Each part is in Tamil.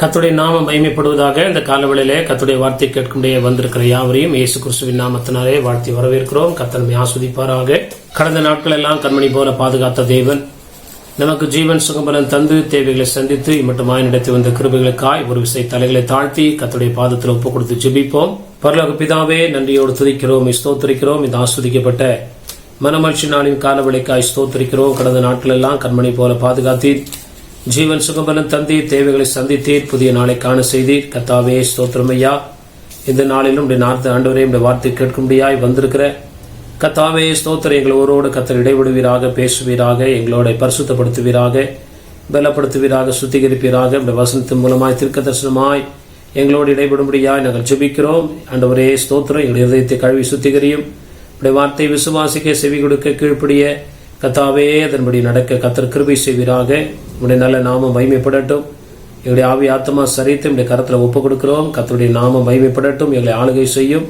கர்த்தருடைய நாமம் மகிமைப்படுவதாக. இந்த காலவெளியிலே கர்த்தருடைய வார்த்தை கேட்கும்படியே வந்திருக்கிற யாவரையும் இயேசு கிறிஸ்துவின் நாமத்தினாலே வாழ்த்தி வரவேற்கிறோம். கர்த்தர் நம்மை ஆஸ்வதிப்பாராக. கடந்த நாட்கள் எல்லாம் கண்மணி போல பாதுகாத்த தேவன் நமக்கு ஜீவன் சுகபலன் தந்து தேவைகளை சந்தித்து இம்மட்டுமாய் நடத்தி வந்த கிருபைகளுக்காய் ஒரு விசை தலைகளை தாழ்த்தி கர்த்தருடைய பாதத்தில் ஒப்புக் கொடுத்து ஜெபிப்போம். பரலோக பிதாவே, நன்றியோடு துதிக்கிறோம், ஸ்தோத்திரிக்கிறோம். இந்த ஆஸ்வதிக்கப்பட்ட மனமகிழ்ச்சி நாளின் காலவெளிக்காய் ஸ்தோத்திரிக்கிறோம். கடந்த நாட்கள் எல்லாம் கண்மணி போல பாதுகாத்தீர், ஜீவன் சுகபலன் தந்தீர், தேவைகளை சந்தித்தீர், புதிய நாளை காண செய்தீர். கர்த்தாவே ஸ்தோத்திரமையா. இந்த நாளிலும் ஆண்டவரே வார்த்தை கேட்கும்படியாய் வந்திருக்கிற கர்த்தாவே ஸ்தோத்திரம். எங்களோடு கர்த்தர் இடைவிடுவீராக, பேசுவீராக, எங்களோட பரிசுத்தப்படுத்துவீராக, பலப்படுத்துவீராக, சுத்திகரிப்பீராக. இந்த வசனத்தின் மூலமாய் தீர்க்க தரிசனமாய் எங்களோடு இடைபடும்படியாய் நாங்கள் ஜெபிக்கிறோம். ஆண்டவரே ஸ்தோத்திரம். எங்களுடைய இதயத்தை கழுவி சுத்திகரியும். உடைய வார்த்தை விசுவாசிக்க, செவி கொடுக்க, கீழ்ப்படிய கர்த்தாவே அதன்படி நடக்க கர்த்தர் கிருபை செய்வீராக. உடைய நல்ல நாமம் மகிமைப்படட்டும். எங்களுடைய ஆவி ஆத்மா சரீரத்தை உடைய கரத்தில் ஒப்புக் கொடுக்கிறோம். கர்த்தருடைய நாமம் மகிமைப்படட்டும். எங்களை ஆளுகை செய்யும்.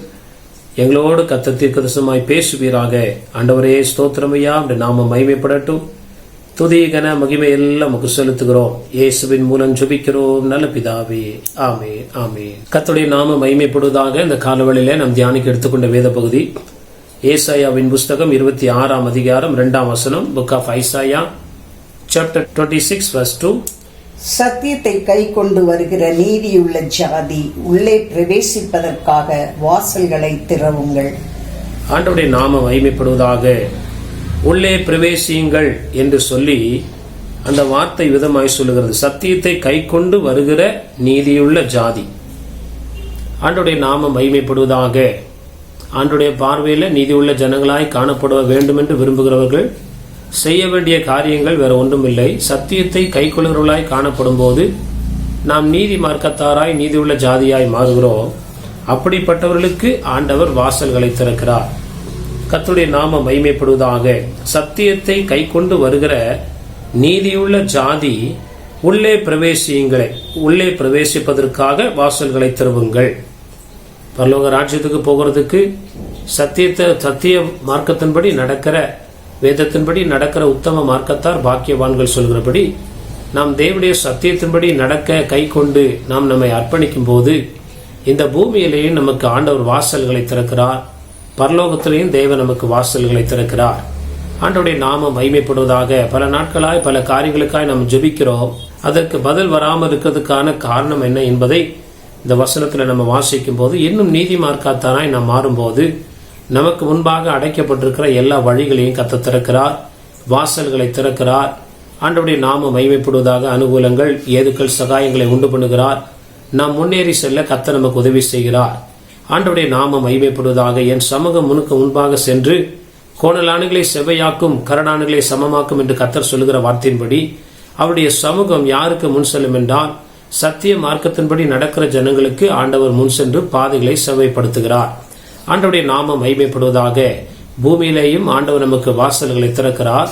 எங்களோடு கர்த்தர் தீர்க்கதரிசனமாய் பேசுவீராக. ஆண்டவரே ஸ்தோத்திரமையா. உடைய நாமம் மகிமைப்படட்டும். துதி கன மகிமை எல்லாம் நமக்கு செலுத்துகிறோம். இயேசுவின் மூலம் ஜெபிக்கிறோம் நல்ல பிதாவே. ஆமே ஆமே. கர்த்தருடைய நாமம் மகிமைப்படுவதாக. இந்த காலவெளியிலே நாம் தியானிக்க எடுத்துக்கொண்ட வேத பகுதி ஏசாயாவின் புஸ்தகம் 26ஆம் அதிகாரம் 2ஆம் வசனம். Book of Isaiah chapter 26 verse 2. சத்தியத்தை கை கொண்டு வருகிற நீதியுள்ள ஜாதி உள்ளே பிரவேசிப்பதற்காக வாசல்களை திறவுங்கள். ஆண்டவருடைய நாமம் மகிமைப்படுவதாக. உள்ளே பிரவேசியுங்கள் என்று சொல்லி அந்த வார்த்தை விதமாய் சொல்லுகிறது. சத்தியத்தை கை கொண்டு வருகிற நீதியுள்ள ஜாதி. ஆண்டவருடைய நாமம் மகிமைப்படுவதாக. ஆண்டுடைய பார்வையில் நீதியுள்ள ஜனங்களாய் காணப்பட வேண்டும் என்று விரும்புகிறவர்கள் செய்ய வேண்டிய காரியங்கள் வேற ஒன்றுமில்லை. சத்தியத்தை கை கொள்கிறவர்களாய் காணப்படும் போது நாம் நீதி மார்க்கத்தாராய் நீதியுள்ள ஜாதியாய் மாறுகிறோம். அப்படிப்பட்டவர்களுக்கு ஆண்டவர் வாசல்களை திறக்கிறார். கர்த்தருடைய நாமம் மகிமைப்படுவதாக. சத்தியத்தை கை கொண்டு வருகிற நீதியுள்ள ஜாதி உள்ளே பிரவேசியுங்களே. உள்ளே பிரவேசிப்பதற்காக வாசல்களை திறவுங்கள். பரலோக ராஜ்யத்துக்கு போகிறதுக்கு சத்திய மார்க்கத்தின்படி நடக்கிற, வேதத்தின்படி நடக்கிற உத்தம மார்க்கத்தார் பாக்கியவான்கள் சொல்கிறபடி நாம் தேவனுடைய சத்தியத்தின்படி நடக்க கை கொண்டு நாம் நம்மை அர்ப்பணிக்கும் போது இந்த பூமியிலேயும் நமக்கு ஆண்டவர் வாசல்களை திறக்கிறார். பரலோகத்திலேயும் தேவன் நமக்கு வாசல்களை திறக்கிறார். ஆண்டவருடைய நாமம் மகிமைப்படுவதாக. பல நாட்களாய் பல காரியங்களுக்காய் நாம் ஜெபிக்கிறோம். அதற்கு பதில் வராமல் இருக்கிறதுக்கான காரணம் என்ன என்பதை இந்த வசனத்தில் நம்ம வாசிக்கும் போது, இன்னும் நீதி மார்க்கத்தானாய் நாம் மாறும்போது நமக்கு முன்பாக அடைக்கப்பட்டிருக்கிற எல்லா வழிகளையும் கர்த்தர் திறக்கிறார், வாசல்களை திறக்கிறார். ஆண்டவருடைய நாமம் மகிமைப்படுவதாக. அனுகூலங்கள், ஏதுக்கள், சகாயங்களை உண்டு பண்ணுகிறார். நாம் முன்னேறி செல்ல கர்த்தர் நமக்கு உதவி செய்கிறார். ஆண்டவருடைய நாமம் மகிமைப்படுவதாக. என் சமூகம் முன்பாக சென்று கோணலானுகளை செவ்வையாக்கும், கரடானுகளை சமமாக்கும் என்று கர்த்தர் சொல்லுகிற வார்த்தையின்படி அவருடைய சமூகம் யாருக்கு முன் செல்லும் என்றால், சத்திய மார்க்கத்தின்படி நடக்கிற ஜனங்களுக்கு ஆண்டவர் முன் சென்று பாதைகளை செவ்வைப்படுத்துகிறார். ஆண்டவருடைய நாமம் மகிமைப்படுவதாக. பூமியிலேயும் ஆண்டவர் நமக்கு வாசல்களை திறக்கிறார்.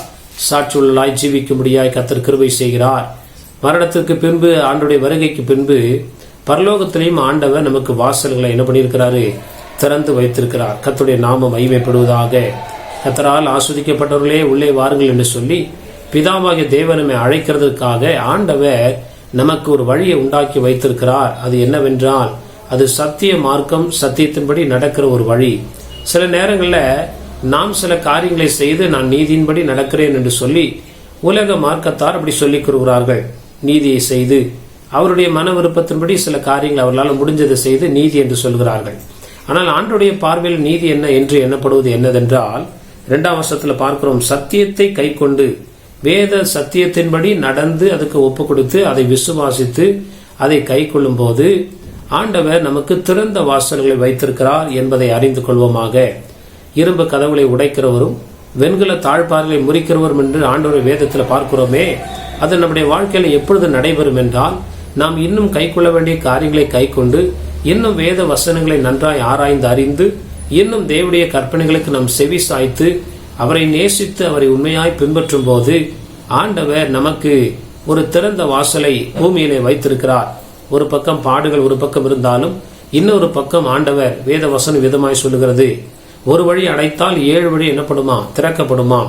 சாட்சியுள்ளாய் ஜீவிக்கும்படியாய் கர்த்தர் கிருபை செய்கிறார். மரணத்திற்கு பின்பு, ஆண்டவருடைய வருகைக்கு பின்பு பரலோகத்திலேயும் ஆண்டவர் நமக்கு வாசல்களை என்ன பண்ணியிருக்கிறாரு? திறந்து வைத்திருக்கிறார். கர்த்தருடைய நாமம் மகிமைப்படுவதாக. கர்த்தரால் ஆஸ்வதிக்கப்பட்டவர்களே உள்ளே வாருங்கள் என்று சொல்லி பிதாவாகிய தேவனை அழைக்கிறதுக்காக ஆண்டவர் நமக்கு ஒரு வழியை உண்டாக்கி வைத்திருக்கிறார். அது என்னவென்றால், அது சத்திய மார்க்கம், சத்தியத்தின்படி நடக்கிற ஒரு வழி. சில நேரங்களில் நாம் சில காரியங்களை செய்து நான் நீதியின்படி நடக்கிறேன் என்று சொல்லி உலக மார்க்கத்தார் அப்படி சொல்லிக் கூறுகிறார்கள். நீதியை செய்து அவருடைய மன விருப்பத்தின்படி சில காரியங்கள் அவர்களால் முடிஞ்சதை செய்து நீதி என்று சொல்கிறார்கள். ஆனால் ஆண்டவருடைய பார்வையில் நீதி என்ன என்று எண்ணப்படுவது என்னதென்றால், 2ஆம் வசனத்தில் பார்க்கிறோம். சத்தியத்தை கை கொண்டு, வேத சத்தியத்தின்படி நடந்து அதுக்கு ஒப்பு கொடுத்து அதை விசுவாசித்து அதை கை கொள்ளும் போது ஆண்டவர் நமக்கு திறந்த வாசல்களை வைத்திருக்கிறார் என்பதை அறிந்து கொள்வோமாக. இரும்பு கதவுகளை உடைக்கிறவரும் வெண்கல தாழ்பார்களை முறிக்கிறவரும் என்று ஆண்டவர் வேதத்தில் பார்க்கிறோமே. அது நம்முடைய வாழ்க்கையில எப்பொழுது நடைபெறும் என்றால், நாம் இன்னும் கை கொள்ள வேண்டிய காரியங்களை கை கொண்டு, இன்னும் வேத வசனங்களை நன்றாய் ஆராய்ந்து அறிந்து, இன்னும் தேவனுடைய கற்பனைகளுக்கு நாம் செவி சாய்த்து அவரை நேசித்து அவரை உண்மையாய் பின்பற்றும் போது ஆண்டவர் நமக்கு ஒரு திறந்த வாசலை பூமியிலே வைத்திருக்கிறார். ஒரு பக்கம் பாடுகள் ஒரு பக்கம் இருந்தாலும் இன்னொரு பக்கம் ஆண்டவர் வேத வசன விதமாய் சொல்லுகிறது, ஒரு வழி அடைத்தால் 7 வழி என்னப்படுமா? திறக்கப்படுமா?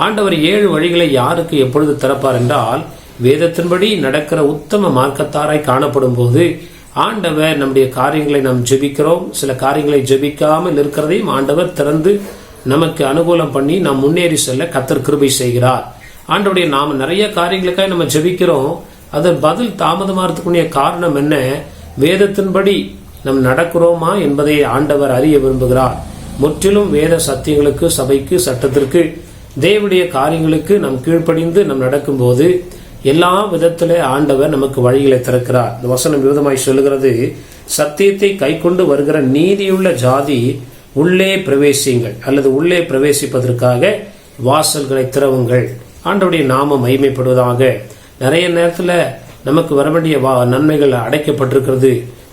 ஆண்டவர் 7 வழிகளை யாருக்கு எப்பொழுது திறப்பார் என்றால், வேதத்தின்படி நடக்கிற உத்தம மார்க்கத்தாராய் காணப்படும் போது ஆண்டவர் நம்முடைய காரியங்களை நாம் ஜெபிக்கிறோம். சில காரியங்களை ஜெபிக்காமல் இருக்கிறதையும் ஆண்டவர் திறந்து நமக்கு அனுகூலம் பண்ணி நாம் முன்னேறி செல்ல கர்த்தர் கிருபை செய்கிறார். ஆண்டவருடைய நாம நிறைய காரியங்களுக்காக நம்ம ஜெபிக்கிறோம். அதன் பதில் தாமதமாகிறதுக்குரிய காரணம் என்ன? வேதத்தின்படி நாம் நடக்கிறோமா என்பதை ஆண்டவர் அறிய விரும்புகிறார். முற்றிலும் வேத சத்தியங்களுக்கு, சபைக்கு, சட்டத்திற்கு, தேவனுடைய காரியங்களுக்கு நாம் கீழ்ப்படிந்து நாம் நடக்கும்போது எல்லா விதத்திலே ஆண்டவர் நமக்கு வழிகளை திறக்கிறார். இந்த வசனம் விரோதமாய் சொல்லுகிறது, சத்தியத்தை கை கொண்டு வருகிற நீதியுள்ள ஜாதி உள்ளே பிரவேசியுங்கள், அல்லது உள்ளே பிரவேசிப்பதற்காக வாசல்களை திறவுங்கள். ஆண்டவருடைய நாமம் மகிமைப்படுவதாக. நிறைய நேரத்தில் நமக்கு வர வேண்டிய நன்மைகள் அடைக்கப்பட்டிருக்கிறது.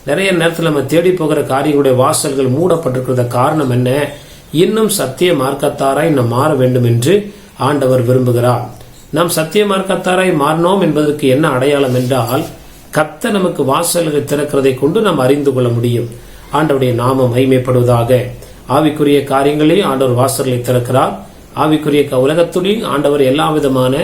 நிறைய நேரத்தில் நம்ம தேடி போகிற காரியங்களுடைய வாசல்கள் மூடப்பட்டிருக்கிற காரணம் என்ன? இன்னும் சத்திய மார்க்கத்தாராய் நாம் மாற வேண்டும் என்று ஆண்டவர் விரும்புகிறார். நாம் சத்திய மார்க்கத்தாராய் மாறினோம் என்பதற்கு என்ன அடையாளம் என்றால், கர்த்தர் நமக்கு வாசல்கள் திறக்கிறதை கொண்டு நாம் அறிந்து கொள்ள முடியும். ஆண்டவருடைய நாமம் மகிமைப்படுவதாக. ஆவிக்குரிய காரியங்களையும் ஆண்டவர் வாசல்களை திறக்கிறார். ஆவிக்குரிய உலகத்துடையும் ஆண்டவர் எல்லா விதமான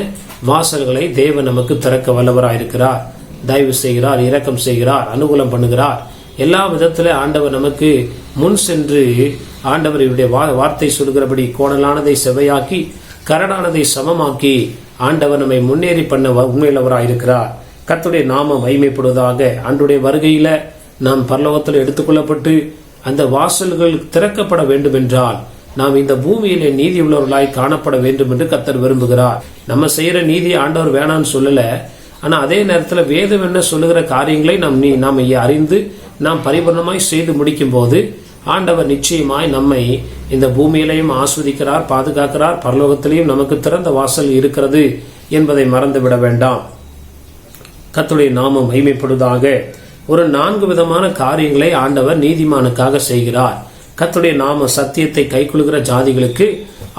வாசல்களை தேவன் நமக்கு திறக்க வல்லவராயிருக்கிறார். தயவு செய்கிறார், இரக்கம் செய்கிறார், அனுகூலம் பண்ணுகிறார். எல்லா விதத்துல ஆண்டவர் நமக்கு முன் சென்று ஆண்டவர் இவருடைய வார்த்தை சொல்கிறபடி கோணலானதை செவையாக்கி கரடானதை சமமாக்கி ஆண்டவர் நம்மை முன்னேறி பண்ண உண்மையுள்ளவராயிருக்கிறார். கர்த்தருடைய நாமம் மகிமைப்படுவதாக. ஆண்டுடைய வருகையில நாம் பரலோகத்தில் எடுத்துக்கொள்ளப்பட்டு அந்த வாசல்கள் திறக்கப்பட வேண்டும் என்றால் நாம் இந்த பூமியிலே நீதி உள்ளவர்களாய் காணப்பட வேண்டும் என்று கர்த்தர் விரும்புகிறார். நம்ம செய்யற நீதி ஆண்டவர் வேணான்னு சொல்லல. ஆனா அதே நேரத்தில் வேதம் என்ன சொல்லுகிற காரியங்களை நாம் அறிந்து நாம் பரிபூர்ணமாய் செய்து முடிக்கும் போது ஆண்டவர் நிச்சயமாய் நம்மை இந்த பூமியிலையும் ஆஸ்வதிக்கிறார், பாதுகாக்கிறார். பரலோகத்திலையும் நமக்கு திறந்த வாசல் இருக்கிறது என்பதை மறந்துவிட வேண்டாம். கர்த்தருடைய நாமம் மகிமைப்படுவதாக. ஒரு 4 விதமான காரியங்களை ஆண்டவர் நீதிமானுக்காக செய்கிறார். கர்த்தருடைய நாம சத்தியத்தை கைக்கொள்கிற ஜாதிகளுக்கு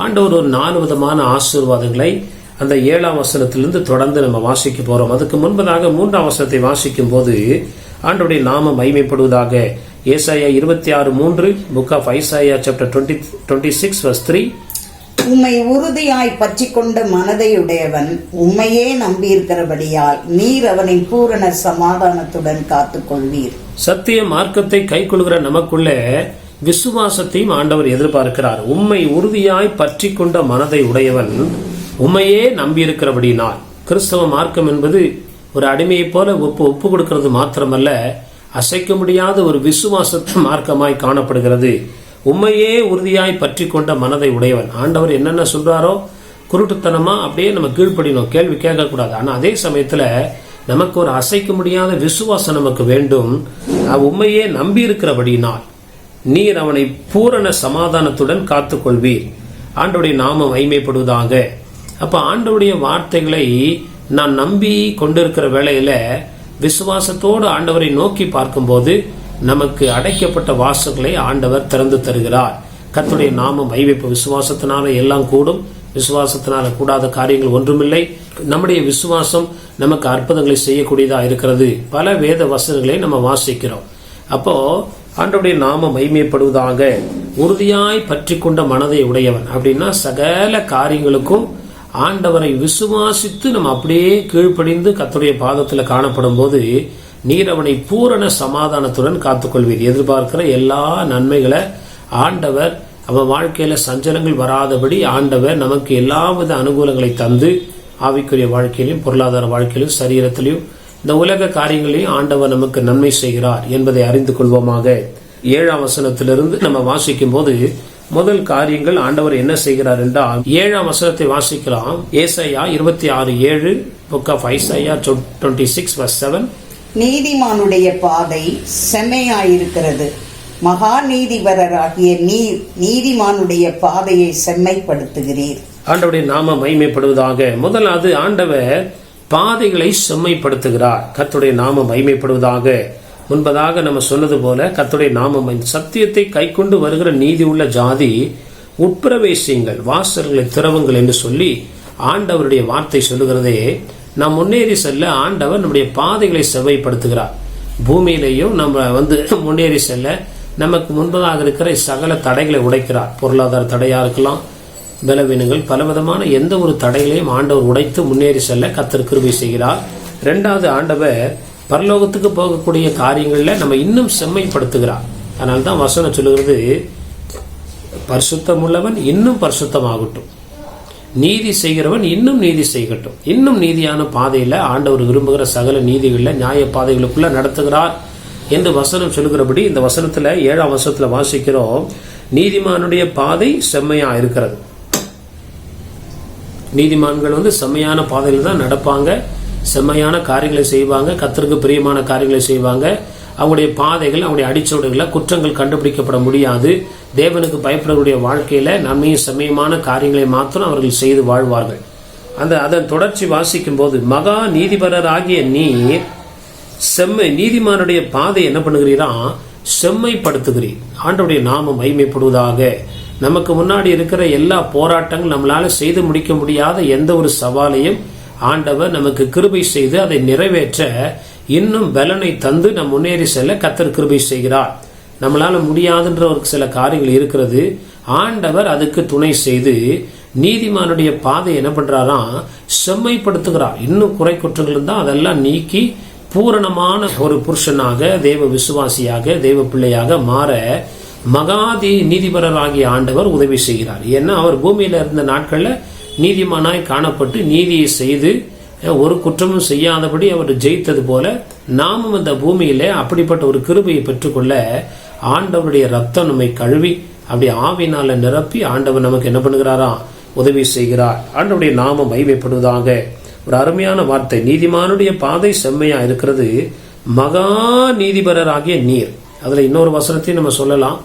ஆண்டவர் ஒரு 4 விதமான ஆசீர்வாதங்களை அந்த 7ஆம் வசனத்திலிருந்து தொடர்ந்து நம்ம வாசிக்க போறோம். அதுக்கு முன்பதாக 3ஆம் வசனத்தை வாசிக்கும் போது ஆண்டவருடைய நாமம் மகிமைப்படுவதாக. ஏசாயா 26:3, book of Isaiah chapter 26 verse 3. உம்மை உறுதியாய் பற்றி கொண்ட மனதையுடையவன் உம்மையே நம்பியிருக்கிறபடியால் நீர் அவனை பூரண சமாதானத்துடன் காத்துக்கொள்வீர். சத்திய மார்க்கத்தை கைக்கொள்கிற நமக்குள்ள விசுவாசத்தையும் ஆண்டவர் எதிர்பார்க்கிறார். உம்மை உறுதியாய் பற்றி கொண்ட மனதை உடையவன் உம்மையே நம்பியிருக்கிறபடினால். கிறிஸ்தவ மார்க்கம் என்பது ஒரு அடிமையை போல ஒப்பு கொடுக்கிறது மாத்திரமல்ல, அசைக்க முடியாத ஒரு விசுவாச மார்க்கமாய் காணப்படுகிறது. உண்மையே உறுதியாய் பற்றி கொண்ட மனதை உடையவன். ஆண்டவர் என்னென்ன சொல்றாரோ குருட்டுத்தனமா அப்படியே நம்ம கீழ்ப்படினோம், கேள்வி கேட்கக்கூடாது. ஆனா அதே சமயத்துல நமக்கு ஒரு அசைக்க முடியாத விசுவாசம் நமக்கு வேண்டும். உண்மையே நம்பி இருக்கிறபடினால் நீர் அவனை பூரண சமாதானத்துடன் காத்துக்கொள்வீர். ஆண்டவருடைய நாமம் மகிமைப்படுவதாக. அப்ப ஆண்டவருடைய வார்த்தைகளை நான் நம்பி கொண்டிருக்கிற வேளையில விசுவாசத்தோடு ஆண்டவரை நோக்கி பார்க்கும்போது நமக்கு அடைக்கப்பட்ட வாசல்களை ஆண்டவர் திறந்து தருகிறார். கர்த்தருடைய நாமம் மகிமைப்பு. விசுவாசத்தினால எல்லாம் கூடும், விசுவாசத்தினால கூடாத காரியங்கள் ஒன்றுமில்லை. நம்முடைய விசுவாசம் நமக்கு அற்புதங்களை செய்யக்கூடியதா இருக்கிறது. பல வேத வசனங்களை நம்ம வாசிக்கிறோம். அப்போ ஆண்டவருடைய நாமம் மகிமைப்படுவதாக. உறுதியாய் பற்றி கொண்ட மனதை உடையவன் அப்படின்னா சகல காரியங்களுக்கும் ஆண்டவரை விசுவாசித்து நம்ம அப்படியே கீழ்ப்படிந்து கர்த்தருடைய பாதத்துல காணப்படும் போது நீர் அவனை பூரண சமாதானத்துடன் காத்துக்கொள்வீர். எதிர்பார்க்கிற எல்லா நன்மைகளை ஆண்டவர் அவன் வாழ்க்கையில சஞ்சலங்கள் வராதபடி ஆண்டவர் நமக்கு எல்லாவித அனுகூலங்களை தந்து ஆவிக்குரிய வாழ்க்கையிலும் பொருளாதார வாழ்க்கையிலும் சரீரத்திலையும் இந்த உலக காரியங்களையும் ஆண்டவர் நமக்கு நன்மை செய்கிறார் என்பதை அறிந்து கொள்வோமாக. 7ஆம் வசனத்திலிருந்து நம்ம வாசிக்கும் போது முதல் காரியங்கள் ஆண்டவர் என்ன செய்கிறார் என்றால் 7ஆம் வசனத்தை வாசிக்கலாம். ஏசாயா 26:7, புக் ஆஃப் ஐசாயா 26 verse 7. நீதிமானுடைய பாதை செம்மையாயிருக்கிறது, மகா நீதிபரராகிய நீர் நீதிமானுடைய பாதையை செம்மைப்படுத்துகிறீர். ஆண்டவருடைய நாமம் மகிமைப்படுவதாக. முதலாவது ஆண்டவர் பாதைகளை செம்மைப்படுத்துகிறார். கர்த்தருடைய நாமம் மகிமைப்படுவதாக. முன்பதாக நம்ம சொன்னது போல கர்த்தருடைய நாமம் சத்தியத்தை கைக்கொண்டு வருகிற நீதி உள்ள ஜாதி உட்பிரவேசியுங்கள், வாசல்களை திறவுங்கள் என்று சொல்லி ஆண்டவருடைய வார்த்தை சொல்லுகிறதே. நாம் முன்னேறி செல்ல ஆண்டவர் நம்முடைய பாதைகளை செவ்வாய்ப்படுத்துகிறார். பூமியிலையும் நம்ம முன்னேறி செல்ல நமக்கு முன்பதாக இருக்கிற சகல தடைகளை உடைக்கிறார். பொருளாதார தடையா இருக்கலாம், பலவீனங்கள், பலவிதமான எந்த ஒரு தடைகளையும் ஆண்டவர் உடைத்து முன்னேறி செல்ல கர்த்தர் கிருபை செய்கிறார். இரண்டாவது, ஆண்டவர் பரலோகத்துக்கு போகக்கூடிய காரியங்கள்ல நம்ம இன்னும் செம்மைப்படுத்துகிறார். அதனால்தான் வசனம் சொல்லுகிறது, பரிசுத்தம் உள்ளவன் இன்னும் பரிசுத்தமாகட்டும், நீதி செய்கிறவன் இன்னும் நீதி செய்யட்டும். இன்னும் நீதியான பாதையில ஆண்டவர் விரும்புகிற சகல நீதிகள்ல நியாய பாதைகளுக்குள்ள நடத்துகிறார் என்று வசனம் சொல்லுகிறபடி இந்த வசனத்துல 7ஆம் வசனத்துல வாசிக்கிறோம், நீதிமானுடைய பாதை செம்மையா இருக்கிறது. நீதிமான்கள் செம்மையான பாதையில் தான் நடப்பாங்க, செம்மையான காரியங்களை செய்வாங்க, கர்த்தருக்கு பிரியமான காரியங்களை செய்வாங்க. அவங்களுடைய பாதைகள், அவங்களுடைய அடிச்சோடுகளை குற்றங்கள் கண்டுபிடிக்கப்பட முடியாது. தேவனுக்கு பயப்படக்கூடிய வாழ்க்கையில நன்மையும் செம்மையுமான காரியங்களை மாத்திரம் அவர்கள் செய்து வாழ்வார்கள். அதன் தொடர்ச்சி வாசிக்கும் போது, மகா நீதிபரராகிய நீர் நீதிமானுடைய பாதை என்ன பண்ணுகிறீரா? செம்மைப்படுத்துகிறீர். ஆண்டவருடைய நாமம் மகிமைப்படுவதாக. நமக்கு முன்னாடி இருக்கிற எல்லா போராட்டங்கள், நம்மளால செய்து முடிக்க முடியாத எந்த ஒரு சவாலையும் ஆண்டவர் நமக்கு கிருபை செய்து அதை நிறைவேற்ற இன்னும் பலனை தந்து நம் முன்னேறி செல்ல கர்த்தர் கிருபை செய்கிறார். நம்மளால முடியாதுன்ற ஒரு சில காரியங்கள் இருக்கிறது, ஆண்டவர் அதுக்கு துணை செய்து நீதிமானுடைய பாதை என்ன பண்றாரா? செம்மைப்படுத்துகிறார். இன்னும் குறை குற்றங்கள் இருந்தால் அதெல்லாம் நீக்கி பூரணமான ஒரு புருஷனாக, தேவ விசுவாசியாக, தேவ பிள்ளையாக மாற மகாதி நீதிபரராகிய ஆண்டவர் உதவி செய்கிறார். ஏன்னா அவர் பூமியில இருந்த நாட்கள்ல நீதிமானாய் காணப்பட்டு நீதியை செய்து ஒரு குற்றமும் செய்யாதபடி அவர் ஜெயித்தது போல நாமும் இந்த பூமியில அப்படிப்பட்ட ஒரு கிருபையை பெற்றுக்கொள்ள ஆண்டவருடைய ரத்தம் நம்மை கழுவி அப்படி ஆவினால நிரப்பி ஆண்டவர் நமக்கு என்ன பண்ணுகிறாரா? உதவி செய்கிறார். ஆண்டவருடைய நாமம் மகிமைப்படுவதாக. ஒரு அருமையான வார்த்தை, நீதிமானுடைய பாதை செம்மையா இருக்கிறது, மகா நீதிபரராகிய நீர். அதுல இன்னொரு வசனத்தையும் நம்ம சொல்லலாம்.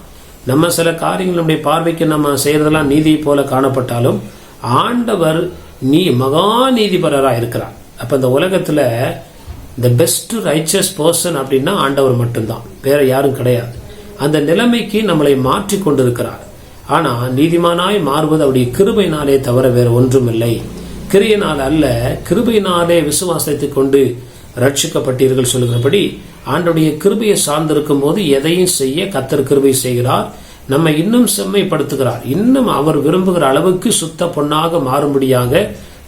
நம்ம சில காரியங்கள் நம்முடைய பார்வைக்கு நம்ம செய்யறதெல்லாம் நீதியை போல காணப்பட்டாலும் ஆண்டவர் மகா நீதிபரரா இருக்கிறார். அப்ப இந்த உலகத்துல த பெஸ்ட் ரைச்சஸ் பர்சன் அப்படின்னா ஆண்டவர் மட்டும்தான், வேற யாரும் கிடையாது. அந்த நிலைமைக்கு நம்மளை மாற்றி கொண்டிருக்கிறார். ஆனா நீதிமானாய் மாறுவது அவருடைய கிருபையினாலே தவிர வேற ஒன்றும் இல்லை. கிரியையினால் அல்ல, கிருபையினாலே விசுவாசத்தை கொண்டு ரட்சிக்கப்பட்டீர்கள் சொல்லுகிறபடி ஆண்டவருடைய கிருபையை சார்ந்திருக்கும் போது எதையும் செய்ய கர்த்தர் கிருபை செய்கிறார். நம்மை இன்னும் செம்மைப்படுத்துகிறார். இன்னும் அவர் விரும்புகிற அளவுக்கு சுத்த பொன்னாக மாறும்படியாக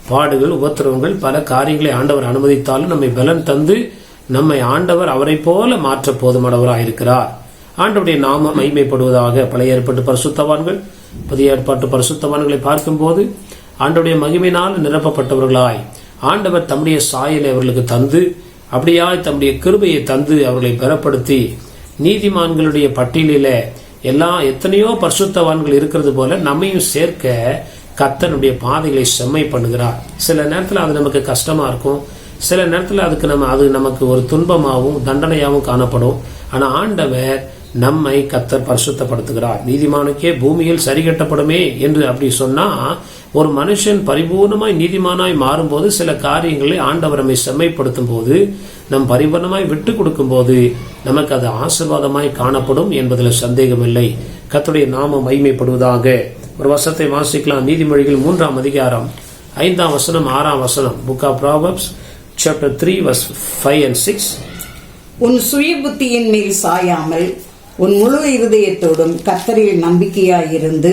பாடுகள், உபத்திரவங்கள், பல காரியங்களை ஆண்டவர் அனுமதித்தாலும் நம்மை பலன் தந்து நம்மை ஆண்டவர் அவரை போல மாற்ற போதுமானவராயிருக்கிறார். ஆண்டவருடைய நாமம் மகிமைப்படுவதாக. பழைய ஏற்பாட்டு பரிசுத்தவான்கள், புதிய ஏற்பாட்டு பரிசுத்தவான்களை பார்க்கும்போது ஆண்டவருடைய மகிமையினால் நிரப்பப்பட்டவர்களாய் ஆண்டவர் தம்முடைய சாயலை அவர்களுக்கு தந்து அப்படியாய் தம்முடைய கிருபையை தந்து அவர்களை பெறப்படுத்தி நீதிமான்களுடைய பட்டியலில எத்தனையோ பரிசுத்தவான்கள் இருக்கிறது போல நம்மையும் சேர்க்க கர்த்தருடைய பாதைகளை செம்மை பண்ணுகிறார். சில நேரத்தில் அது நமக்கு கஷ்டமா இருக்கும், சில நேரத்தில் அது நமக்கு ஒரு துன்பமாகவும் தண்டனையாகவும் காணப்படும். ஆனா ஆண்டவர் நம்மை கர்த்தர் பரிசுத்தப்படுத்துகிறார். நீதிமானுக்கே பூமியில் சரி கட்டப்படுமே என்று அப்படி சொன்னா, ஒரு மனுஷன் பரிபூர்ணமாய் நீதிமானாய் மாறும்போது சில காரியங்களை ஆண்டவர் நம்மை செம்மைப்படுத்தும் போது, நம் பரிபூர்ணமாய் விட்டு கொடுக்கும் போது நமக்கு அது ஆசீர்வாதமாய் காணப்படும் என்பதில் சந்தேகம் இல்லை. கர்த்தருடைய நாமம் மகிமைப்படுவதாக. ஒரு வசனத்தை வாசிக்கலாம். நீதிமொழிகள் 3ஆம் அதிகாரம் 5ஆம் வசனம் 6ஆம் வசனம். Book of Proverbs chapter 3 verse 5 and 6. உன் சுய புத்தியின் மேல் சாயாமல் உன் முழு இருதயத்தோடும் கர்த்தரில் நம்பிக்கையாயிருந்து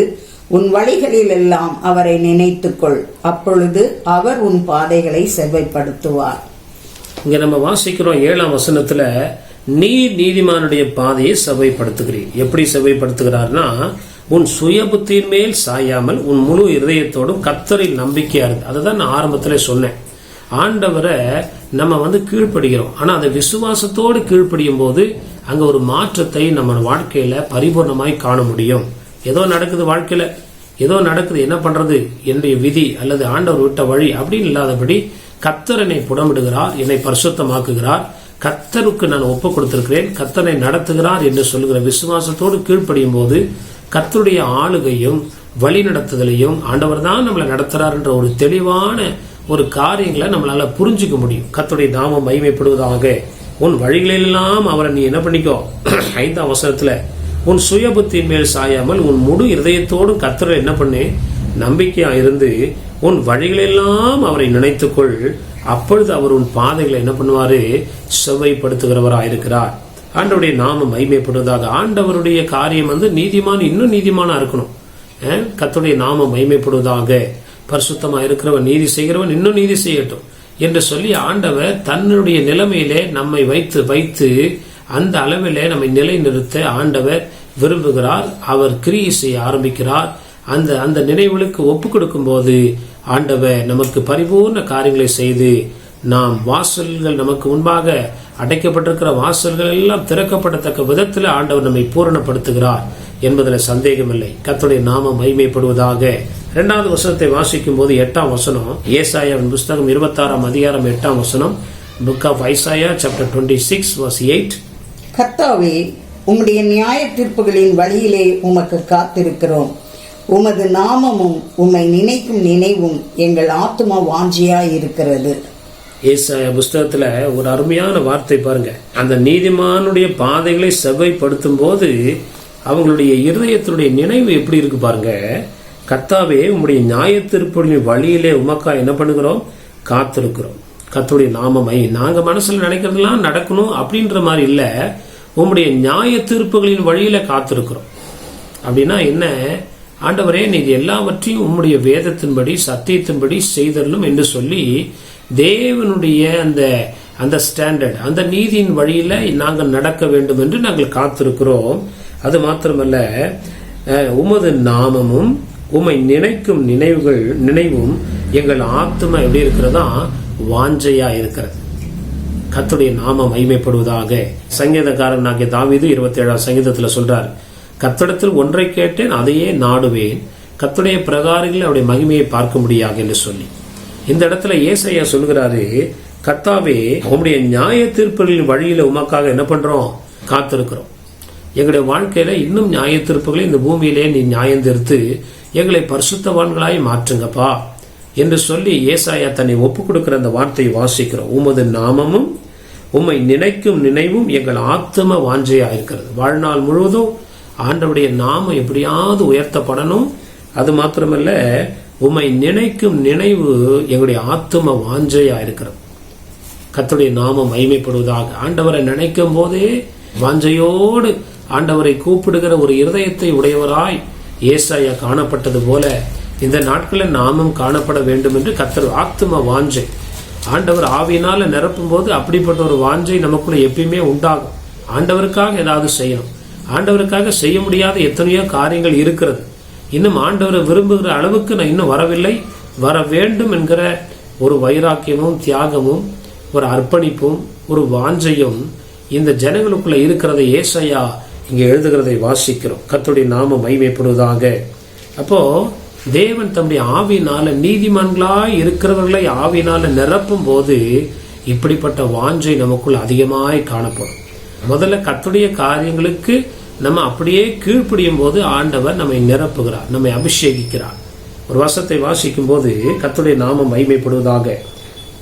உன் வழிகளில் எல்லாம் அவரை நினைத்துக்கொள், அப்பொழுது அவர் உன் பாதைகளை செவ்வைப்படுத்துவார். இங்க நம்ம வாசிக்கிறோம் 7ஆம் வசனத்துல, நீதிமானுடைய பாதையை செவ்வைப்படுத்துகிறீர். எப்படி செவ்வைப்படுத்துகிறார்னா, உன் சுய புத்தியின் மேல் சாயாமல் உன் முழு இருதயத்தோடும் கர்த்தரில் நம்பிக்கையா இருக்கு. அதுதான் நான் ஆரம்பத்திலே சொன்னேன். ஆண்டவரை நம்ம கீழ்ப்படுகிறோம், ஆனா அந்த விசுவாசத்தோடு கீழ்ப்படியும் போது அங்க ஒரு மாற்றத்தை நம்ம வாழ்க்கையில பரிபூர்ணமாய் காண முடியும். ஏதோ நடக்குது வாழ்க்கையில, ஏதோ நடக்குது, என்ன பண்றது, என்னுடைய விதி அல்லது ஆண்டவர் விட்ட வழி அப்படின்னு இல்லாதபடி கர்த்தர் என்னை புடமிடுகிறார், என்னை பரிசுத்தமாக்குகிறார், கர்த்தருக்கு நான் ஒப்பு கொடுத்திருக்கிறேன், கர்த்தரை நடத்துகிறார் என்று சொல்லுகிற விசுவாசத்தோடு கீழ்ப்படியும் போது கர்த்தருடைய ஆளுகையும் வழி நடத்துதலையும் ஆண்டவர் தான் நம்மளை நடத்துறார் என்ற ஒரு தெளிவான ஒரு காரியங்களை நம்மளால புரிஞ்சுக்க முடியும். கர்த்தருடைய நாமம் மகிமைப்படுவதாக. உன் வழிகளெல்லாம் அவரை நீ என்ன பண்ணிக்கோ. 5ஆம் வசனத்துல, உன் சுய புத்தியின் மேல் சாயாமல் உன் முழு இருதயத்தோடும் கர்த்தரை என்ன பண்ணு, நம்பிக்கையா இருந்து உன் வழிகளெல்லாம் அவரை நினைத்துக்கொள், அப்பொழுது அவர் உன் பாதைகளை என்ன பண்ணுவாரு, செவ்வைப்படுத்துகிறவராயிருக்கிறார். ஆண்டவருடைய நாமம் மகிமைப்படுவதாக. ஆண்டவருடைய காரியம் நீதிமான் இன்னும் நீதிமானா இருக்கணும். கர்த்தருடைய நாமம் மகிமைப்படுவதாக. பரிசுத்தமா இருக்கிறவன் நீதி செய்கிறவன் இன்னும் நீதி செய்யட்டும் என்று சொல்லி ஆண்டவர் தன்னுடைய நிலைமையிலே நம்மை வைத்து அந்த அளவிலே நம்மை நிலைநிறுத்த ஆண்டவர் விரும்புகிறார். அவர் கிரியை செய்ய ஆரம்பிக்கிறார். அந்த நினைவுகளுக்கு ஒப்பு கொடுக்கும் போது ஆண்டவர் நமக்கு பரிபூர்ண காரியங்களை செய்து நாம் வாசல்கள் நமக்கு முன்பாக அடைக்கப்பட்டிருக்கிற வாசல்கள் எல்லாம் திறக்கப்படத்தக்க விதத்தில் ஆண்டவர் நம்மை பூரணப்படுத்துகிறார் என்பதில் சந்தேகமில்லை. கர்த்தருடைய நாமம் மகிமைப்படுவதாக. 2வது வசனத்தை வாசிக்கும் போது 8ஆம் வசனம், ஏசாயாவின் புஸ்தகம் 26ஆம் அதிகாரம் 8ஆம் வசனம், book of Isaiah chapter 26 verse 8. கர்த்தாவே, உம்முடைய நியாய தீர்ப்புகளின் வழியிலே உமக்கு காத்திருக்கிறோம். உமது நாமமும் உம்மை நினைக்கும் நினைவும் எங்கள் ஆத்துமா வாஞ்சியாய் இருக்கிறது. ஏசாயா புஸ்தகத்துல ஒரு அருமையான வார்த்தை பாருங்க. அந்த நீதிமானுடைய பாதைகளை செவ்வாய்ப்படுத்தும் போது அவங்களுடைய இருதயத்தினுடைய நினைவு எப்படி இருக்கு பாருங்க. கர்த்தாவே, உம்முடைய நியாயத்திருப்பொழின் வழியிலே உமக்கா என்ன பண்ணுகிறோம்? காத்திருக்கிறோம். கர்த்தருடைய நாமமை நாங்க மனசுல நினைக்கிறதெல்லாம் நடக்கணும் அப்படின்ற மாதிரி இல்ல, உம்முடைய நியாய தீர்ப்புகளின் வழியில காத்திருக்கிறோம். அப்படின்னா என்ன? ஆண்டவரே, நீங்க எல்லாவற்றையும் உம்முடைய வேதத்தின்படி சத்தியத்தின்படி செய்தரலும் என்று சொல்லி தேவனுடைய அந்த ஸ்டாண்டர்ட், அந்த நீதியின் வழியில நாங்கள் நடக்க வேண்டும் என்று நாங்கள் காத்திருக்கிறோம். அது மாத்திரமல்ல, உமது நாமமும் உம்மை நினைக்கும் நினைவும் எங்கள் ஆத்மா எப்படி இருக்கிறதா? வாஞ்சையா இருக்கிறது. கர்த்தருடைய நாமம் மகிமைப்படுவதாக. சங்கீதக்காரனாகிய தாவீது 27ஆம் சங்கீதத்தில் சொல்றார், கர்த்தரிடத்தில் ஒன்றை கேட்டேன், அதையே நாடுவேன், கர்த்தருடைய பிரகாரங்களில் அவருடைய மகிமையை பார்க்க முடியாது என்று சொல்லி. இந்த இடத்துல ஏசாயா சொல்கிறாரு, கர்த்தாவே, உம்முடைய நியாய தீர்ப்புகளின் வழியில உமக்காக என்ன பண்றோம்? காத்திருக்கிறோம். எங்களுடைய வாழ்க்கையில இன்னும் நியாய தீர்ப்புகளை இந்த பூமியிலே நீ நியாயம் தீர்த்து எங்களை பரிசுத்தவான்களாய் மாற்றுங்கப்பா என்று சொல்லி ஏசாயா தன்னை ஒப்புக் கொடுக்கிற அந்த வார்த்தையை வாசிக்கிறோம். உமது நாமமும் உம்மை நினைக்கும் நினைவும் எங்கள் ஆத்தும வாஞ்சையா இருக்கிறது. வாழ்நாள் முழுவதும் ஆண்டவருடைய நாமம் எப்படியாவது உயர்த்தப்படணும். அது மாத்திரமல்ல, உம்மை நினைக்கும் நினைவு எங்களுடைய ஆத்தும வாஞ்சையா இருக்கிறது. கர்த்தருடைய நாமம் மகிமைப்படுவதாக. ஆண்டவரை நினைக்கும் போதே வாஞ்சையோடு ஆண்டவரை கூப்பிடுகிற ஒரு இருதயத்தை உடையவராய் ஏசாயா காணப்பட்டது போல இந்த நாட்களில் நாமும் காணப்பட வேண்டும் என்று கர்த்தர் ஆத்தும வாஞ்சை, ஆண்டவர் ஆவியினால நிரப்பும் போது அப்படிப்பட்ட ஒரு வாஞ்சை நமக்குள்ள எப்பயுமே உண்டாகும். ஆண்டவருக்காக ஏதாவது செய்யணும். ஆண்டவருக்காக செய்ய முடியாத எத்தனையோ காரியங்கள் இருக்கிறது. இன்னும் ஆண்டவரை விரும்புகிற அளவுக்கு நான் இன்னும் வரவில்லை, வர வேண்டும் என்கிற ஒரு வைராக்கியமும் தியாகமும் ஒரு அர்ப்பணிப்பும் ஒரு வாஞ்சையும் இந்த ஜனங்களுக்குள்ள இருக்கிறதை ஏசாயா இங்கே எழுதுகிறதை வாசிக்கிறோம். கர்த்தருடைய நாமம் மகிமைப்படுவதாக. அப்போ தேவன் தம்முடைய ஆவியினால நீதிமான்களாய் இருக்கிறவர்களை ஆவியினால நிரப்பும் போது இப்படிப்பட்ட வாஞ்சை நமக்குள் அதிகமாய் காணப்படும். முதல்ல கர்த்தருடைய காரியங்களுக்கு நம்ம அப்படியே கீழ்ப்படியும் போது ஆண்டவர் நம்மை நிரப்புகிறார், நம்மை அபிஷேகிக்கிறார். ஒரு வசனத்தை வாசிக்கும் போது கர்த்தருடைய நாமம் மகிமைப்படுவதாக.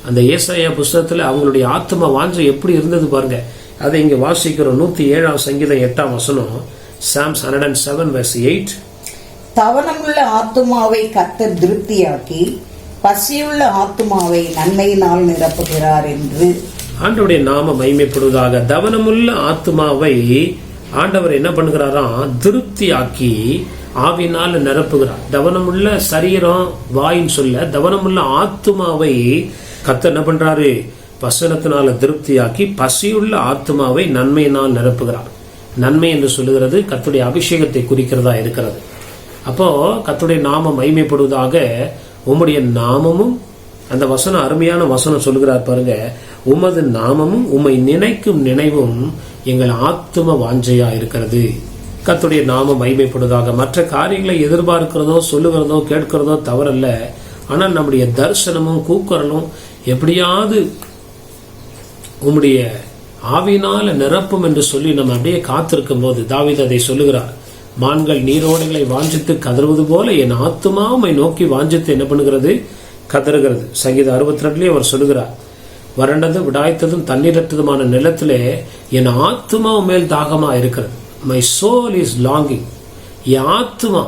அந்த ஏசாயா புஸ்தகத்துல அவங்களுடைய ஆத்ம வாஞ்சை எப்படி இருந்தது பாருங்க. அதை இங்க வாசிக்கிறோம். 107ஆம் சங்கீதம் 8ஆம் வசனம், Psalms 107 verse 8. தவனமுள்ள ஆத்துமாவை கர்த்தர் திருப்தியாக்கி பசியுள்ள ஆத்துமாவை நன்மையினால் நிரப்புகிறார் என்று. ஆண்டவருடைய நாம மகிமைப்படுவதாக. தவனமுள்ள ஆத்துமாவை ஆண்டவர் என்ன பண்ணுகிறாராம்? திருப்தியாக்கி ஆவினால் நிரப்புகிறார். தவனமுள்ள சரீரம் வாயின் சொல்ல, தவனமுள்ள ஆத்துமாவை கர்த்தர் என்ன பண்றாரு? வசனத்தினால திருப்தியாக்கி பசியுள்ள ஆத்துமாவை நன்மையினால் நிரப்புகிறார். நன்மை என்று சொல்லுகிறது கர்த்தருடைய அபிஷேகத்தை குறிக்கிறதா இருக்கிறது. அப்போ கர்த்தருடைய நாமம் மகிமைப்படுவதாக. உம்முடைய நாமமும், அந்த வசனம் அருமையான வசனம் சொல்லுகிறார் பாருங்க, உமது நாமமும் உம்மை நினைக்கும் நினைவும் எங்கள் ஆத்தும வாஞ்சையா இருக்கிறது. கர்த்தருடைய நாமம் மகிமைப்படுவதாக. மற்ற காரியங்களை எதிர்பார்க்கிறதோ சொல்லுகிறதோ கேட்கிறதோ தவறல்ல. ஆனால் நம்முடைய தரிசனமும் கூக்குரலும் எப்படியாவது உம்முடைய ஆவியினால நிரப்பும் என்று சொல்லி நம்ம அப்படியே காத்திருக்கும் போது தாவீது அதை சொல்லுகிறார். மான்கள் நீரோடைகளை வாஞ்சித்து கதறுவது போல என் ஆத்துமா உம்மை நோக்கி வாஞ்சித்து என்ன பண்ணுகிறது? கதறுகிறது. சங்கீதம் 62 அவர் சொல்லுகிறார், வறண்டதும் விடாய்த்ததும் தண்ணீரற்றதுமான நிலத்திலே என் ஆத்துமா மேல் தாகமா இருக்கிறது. My soul is longing. என் ஆத்துமா,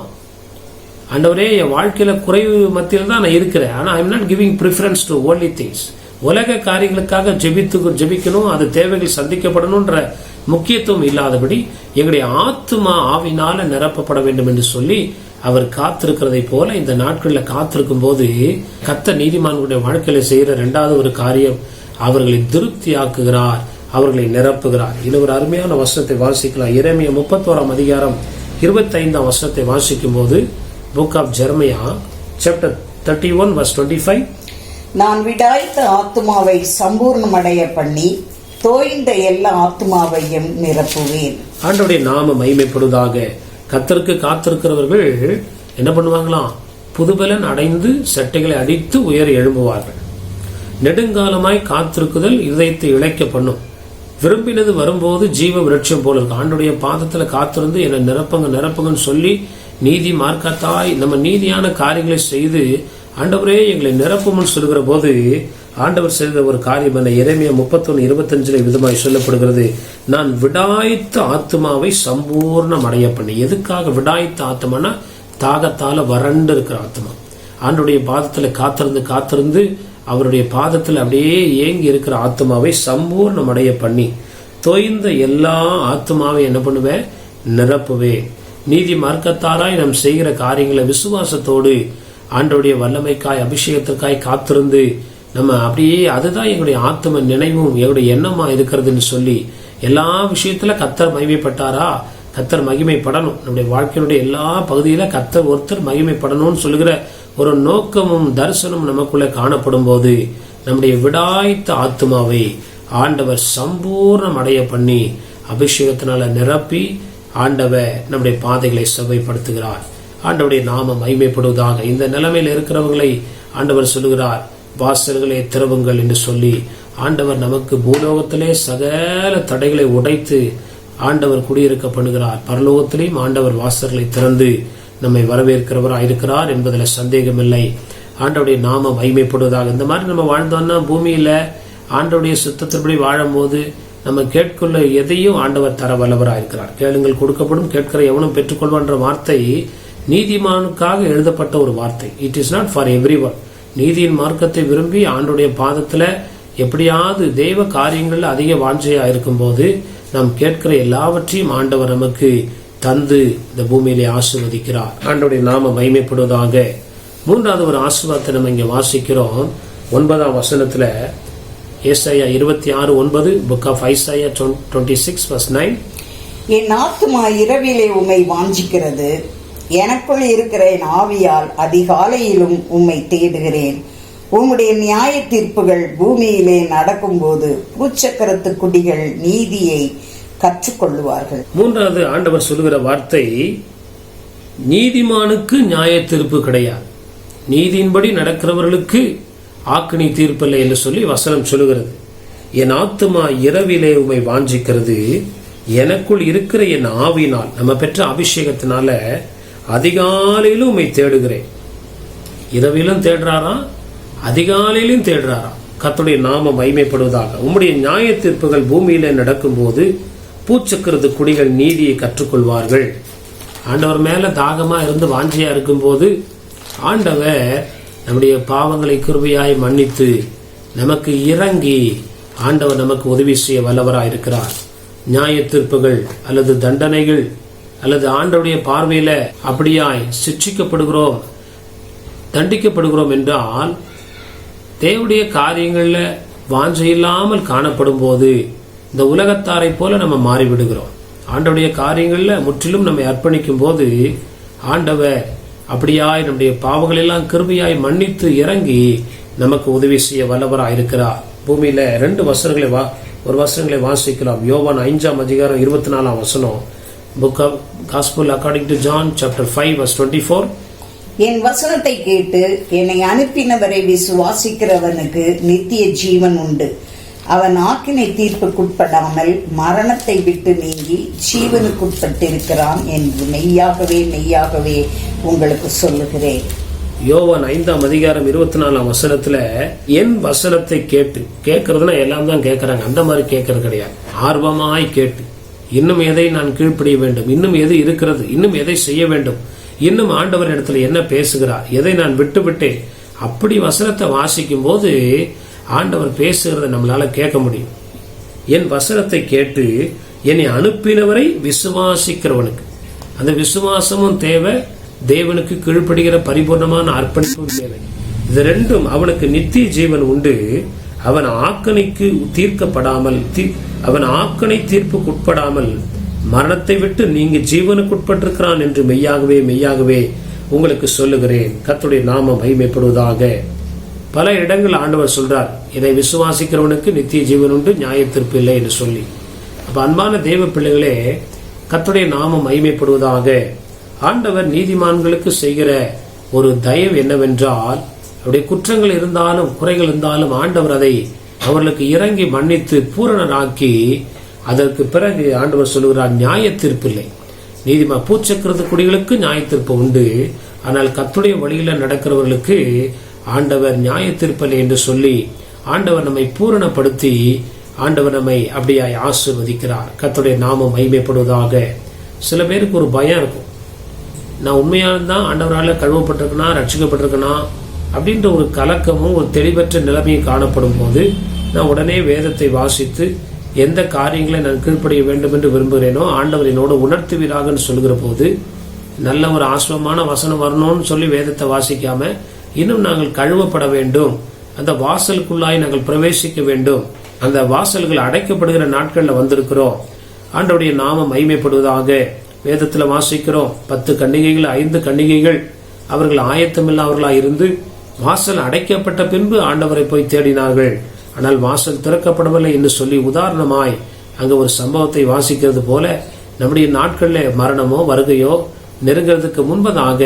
ஆண்டவரே, என் வாழ்க்கையில குறைவு மத்தியில் தான் நான் இருக்கிறேன். ஆனா I am not giving preference to worldly things. உலக காரியங்களுக்காக ஜெபிக்கணும், அது தேவைகள் சந்திக்கப்படணும்ன்ற முக்கியத்துவம் இல்லாதபடி எங்களுடைய ஆத்துமா ஆவினால நிரப்பப்பட வேண்டும் என்று சொல்லி அவர் காத்திருக்கிறதை போல இந்த நாட்களில் காத்திருக்கும் போது கர்த்தர் நீதிமான்களுடைய வாழ்க்கையில செய்யற இரண்டாவது ஒரு காரியம், அவர்களை திருப்தியாக்குகிறார், அவர்களை நிரப்புகிறார். இது ஒரு அருமையான வசனத்தை வாசிக்கலாம். எரேமியா 31 அதிகாரம் 25 வசனத்தை வாசிக்கும் போது, book of Jeremiah chapter 31 verse 25, நான் விடாய்த்த ஆத்துமாவை சம்பூர்ணமடைய பண்ணி தோய்ந்த எல்லா ஆத்துமாவையும் நிரப்புவேன். ஆண்டவருடைய நாம மகிமைப்படுவதாக. கர்த்தருக்கு காத்திருக்கிறவர்கள் என்ன பண்ணுவாங்களாம்? புதுபலன் அடைந்து சட்டைகளை அடித்து உயர எழும்புவார்கள். நெடுங்காலமாய் காத்திருக்குதல் இதயத்தை இழைக்க பண்ணும். விரும்பினது வரும்போது ஜீவ விருட்சம் போல இருக்கு. ஆண்டுடைய பாதத்துல காத்திருந்து என்னை நிரப்புங்கன்னு சொல்லி நீதி மார்க்கத்தாய் நம்ம நீதியான காரியங்களை செய்து ஆண்டவரே எங்களை நிரப்பும்னு சொல்கிற போது ஆண்டவர் செய்த ஒரு காரியம் என்ன? எரேமியா 31:25 விதமாய் சொல்லப்படுகிறது, நான் விடாய்த்த ஆத்மாவை சம்பூர்ணம் அடைய பண்ணி. எதுக்காக விடாய்த்த ஆத்மானா? தாகத்தால வறண்டு இருக்கிற ஆத்மா. ஆண்டுடைய பாதத்துல காத்திருந்து அவருடைய பாதத்தில் அப்படியே ஏங்கி இருக்கிற ஆத்மாவை சம்பூர்ணம் அடைய பண்ணி தொய்ந்த எல்லா ஆத்மாவை என்ன பண்ணுவேன்? நிரப்புவேன். நீதி மார்க்கத்தாராய் நாம் செய்கிற காரியங்களை விசுவாசத்தோடு ஆண்டவருடைய வல்லமைக்காய் அபிஷேகத்திற்காய் காத்திருந்து நம்ம அப்படியே அதுதான் எங்களுடைய ஆத்ம நினைவும் எங்களுடைய எண்ணமா இருக்கிறதுன்னு சொல்லி எல்லா விஷயத்துல கர்த்தர் மகிமைப்பட்டாரா? கர்த்தர் மகிமைப்படணும். நம்முடைய வாழ்க்கையினுடைய எல்லா பகுதியில கர்த்தர் ஒருத்தர் மகிமைப்படணும்னு சொல்லுகிற ஒரு நோக்கமும் தரிசனம் நமக்குள்ள காணப்படும் போது நம்முடைய விடாய்த்த ஆத்மாவை ஆண்டவர் சம்பூர்ணம் அடைய பண்ணி அபிஷேகத்தினால நிரப்பி ஆண்டவர் நம்முடைய பாதைகளை செவ்வாய்ப்படுத்துகிறார். ஆண்டவருடைய நாம மகிமைப்படுவதாக. இந்த நிலைமையில் இருக்கிறவங்களை ஆண்டவர் சொல்லுகிறார், வாசல்களை திறவுங்கள் என்று சொல்லி ஆண்டவர் நமக்கு பூலோகத்திலே சகல தடைகளை உடைத்து ஆண்டவர் குடியிருக்க பண்ணுகிறார். பரலோகத்திலேயும் ஆண்டவர் வாசல்களை திறந்து நம்மை வரவேற்கிறவராக இருக்கிறார் என்பதில் சந்தேகமில்லை. ஆண்டவருடைய நாம மகிமைப்படுவதாக. இந்த மாதிரி நம்ம வாழ்ந்தோம்னா பூமியில ஆண்டவருடைய சுத்தத்தின்படி வாழும் போது நம்ம கேட்குள்ள எதையும் ஆண்டவர் தர வல்லவராக இருக்கிறார். கேளுங்கள் கொடுக்கப்படும், கேட்கிற எவனும் பெற்றுக்கொள்வான்ற வார்த்தை நீதிமானுக்காக எழுதப்பட்ட ஒரு வார்த்தை. It is not for everyone. நீதியின் மார்க்கத்தை விரும்பி ஆண்டவருடைய பாதத்துல எப்படியாவது தெய்வ காரியங்கள்ல அதிக வாஞ்சையா இருக்கும் போது நாம் கேட்கிற எல்லாவற்றையும் ஆண்டவர் நமக்கு தந்து இந்த பூமியிலே ஆசீர்வதிக்கிறார். ஆண்டவருடைய நாம மகிமைப்படுவதாக. மூன்றாவது ஒரு ஆசீர்வாதத்தை நம்ம இங்க வாசிக்கிறோம். 9ஆம் வசனத்துல ஏசாயா 26:9, புக் ஆஃப் ஐசாயா 26 verse 9, என் ஆத்துமா இரவிலே உம்மை வாஞ்சிக்கிறது, எனக்குள் இருக்கிற என் ஆவியால் அதிகாலையிலும் உம்மை தேடுகிறேன். உம்முடைய நியாய தீர்ப்புகள் பூமியிலே நடக்கும்போது பூச்சக்கரத்து குடிகள் நீதியை கற்றுக்கொள்ளுவார்கள். மூன்றாவது ஆண்டவர் சொல்லுகிற வார்த்தை, நீதிமானுக்கு நியாய தீர்ப்பு கிடையாது, நீதியின்படி நடக்கிறவர்களுக்கு ஆக்கினி தீர்ப்பில்லை என்று சொல்லி வசனம் சொல்லுகிறது. என் ஆத்துமா இரவிலே உம்மை வாஞ்சிக்கிறது, எனக்குள் இருக்கிற என் ஆவியினால், நம்ம பெற்ற அபிஷேகத்தினால அதிகாலையிலும் உம்மை தேடுகிறேன். இரவிலும் தேடுறாராம், அதிகாலையிலும் தேடுறாராம். கர்த்தருடைய நாமம் மகிமைப்படுவதாக. உம்முடைய நியாய தீர்ப்புகள் பூமியில நடக்கும் போது பூச்சக்கரத்து குடிகள் நீதியை கற்றுக்கொள்வார்கள். ஆண்டவர் மேல தாகமா இருந்து வாஞ்சையா இருக்கும் போது ஆண்டவர் நம்முடைய பாவங்களை கிருபையாய் மன்னித்து நமக்கு இறங்கி ஆண்டவர் நமக்கு உதவி செய்ய வல்லவராய் இருக்கிறார். நியாய தீர்ப்புகள் அல்லது தண்டனைகள் அல்லது ஆண்டவருடைய பார்வையில அப்படியாய் சிட்சிக்கப்படுகிறோம், தண்டிக்கப்படுகிறோம் என்றால் தேவனுடைய காரியங்கள்ல வாஞ்சை இல்லாமல் காணப்படும் போது இந்த உலகத்தாரை போல நம்ம மாறிவிடுகிறோம். ஆண்டவருடைய காரியங்கள்ல முற்றிலும் நம்மை அர்ப்பணிக்கும் போது ஆண்டவர் அப்படியாய் நம்முடைய பாவங்கள் எல்லாம் கிருபையாய் மன்னித்து இறங்கி நமக்கு உதவி செய்ய வல்லவராய் இருக்கிறார். பூமியில ஒரு வசனங்களை வாசிக்கலாம். யோவான் 5ஆம் அதிகாரம் 24ஆம் வசனம், book of gospel according to John chapter 5 verse 24, என் வசனத்தை கேட்டு என்னை அனுப்பினவரை விசுவாசிக்கிறவனுக்கு நித்திய ஜீவன் உண்டு, அவன் ஆக்கினை தீர்ப்புக்குட்படாமல் மரணத்தை விட்டு நீங்கி ஜீவனுக்குட்பட்டிருக்கிறான் என்று மெய்யாகவே உங்களுக்கு சொல்லுகிறேன். யோவான் 5ஆம் அதிகாரம் 24ஆம் வசனத்துல என் வசனத்தை கேட்டு, கேட்கறதுனா எல்லாம் தான் கேட்கறாங்க, அந்த மாதிரி கேட்கறது கிடையாது. ஆர்வமாய் கேட்டு இன்னும் எதை நான் கீழ்ப்படிய வேண்டும், இன்னும் எது இருக்கிறது, இன்னும் எதை செய்ய வேண்டும், இன்னும் ஆண்டவர் இடத்துல என்ன பேசுகிறார், எதை நான் விட்டுவிட்டேன், அப்படி வசனத்தை வாசிக்கும் போது ஆண்டவர் பேசுகிறத நம்மளால கேட்க முடியும். என் வசனத்தை கேட்டு என்னை அனுப்பினவரை விசுவாசிக்கிறவனுக்கு. அந்த விசுவாசமும் தேவை, தேவனுக்கு கீழ்ப்படுகிற பரிபூர்ணமான அர்ப்பணிப்பும் தேவை. இது ரெண்டும் அவனுக்கு நித்திய ஜீவன் உண்டு. அவன் ஆக்கணைக்கு தீர்க்கப்படாமல், அவன் ஆக்கணை தீர்ப்புக்குட்படாமல் மரணத்தை விட்டு நீங்க ஜீவனுக்குட்பட்டிருக்கிறான் என்று மெய்யாகவே மெய்யாகவே உங்களுக்கு சொல்லுகிறேன். கர்த்தருடைய நாமம் மகிமைப்படுவதாக. பல இடங்கள் ஆண்டவர் சொல்றார், இதை விசுவாசிக்கிறவனுக்கு நித்திய ஜீவன் உண்டு, நியாய தீர்ப்பு இல்லை என்று சொல்லி. அப்ப அன்பான தேவ பிள்ளைகளே, கர்த்தருடைய நாமம் மகிமைப்படுவதாக. ஆண்டவர் நீதிமான்களுக்கு செய்கிற ஒரு தயவு என்னவென்றால், அவருடைய குற்றங்கள் இருந்தாலும் குறைகள் இருந்தாலும் ஆண்டவர் அதை அவர்களுக்கு இறங்கி மன்னித்து பூரணராக்கி, அதற்கு பிறகு ஆண்டவர் சொல்லுகிறார், நியாய தீர்ப்பு இல்லை. பூச்சக்கரத்து குடிகளுக்கு நியாய தீர்ப்பு உண்டு, ஆனால் கர்த்தருடைய வழியில நடக்கிறவர்களுக்கு ஆண்டவர் நியாய தீர்ப்பில்லை என்று சொல்லி ஆண்டவர் நம்மை பூரணப்படுத்தி ஆண்டவர் நம்மை அப்படியாய் ஆசீர்வதிக்கிறார். கர்த்தருடைய நாமம் மகிமைப்படுவதாக. சில பேருக்கு ஒரு பயம் இருக்கும், நான் உண்மையானதான் ஆண்டவரால் கழுவப்பட்டிருக்கனா, ரட்சிக்கப்பட்டிருக்கனா அப்படின்ற ஒரு கலக்கமும் ஒரு தெளிவற்ற நிலைமையும் காணப்படும் போது நான் உடனே வேதத்தை வாசித்து எந்த காரியங்களை நான் கீழ்ப்படிய வேண்டும் என்று விரும்புகிறேனோ ஆண்டவர் என்னோட உணர்த்துவீராகன்னு சொல்லுகிற போது, நல்ல ஒரு ஆசிரமமான வசனம் வரணும்னு சொல்லி வேதத்தை வாசிக்காம இன்னும் நாங்கள் கழுவப்பட வேண்டும், அந்த வாசலுக்குள்ளாய் நாங்கள் பிரவேசிக்க வேண்டும், அந்த வாசல்கள் அடைக்கப்படுகிற நாட்கள்ல வந்திருக்கிறோம், ஆண்டவருடைய நாமம் மகிமைப்படுவதாக. வேதத்துல வாசிக்கிறோம், 10 கன்னிகைகள் 5 கன்னிகைகள் அவர்கள் ஆயத்தமில்லாதவர்களாய் இருந்து வாசல் அடைக்கப்பட்ட பின்பு ஆண்டவரை போய் தேடினார்கள், ஆனால் வாசல் திறக்கப்படவில்லை என்று சொல்லி உதாரணமாய் அங்க ஒரு சம்பவத்தை வாசிக்கிறது போல நம்முடைய நாட்கள்ல மரணமோ வருகையோ நெருங்கிறதுக்கு முன்பதாக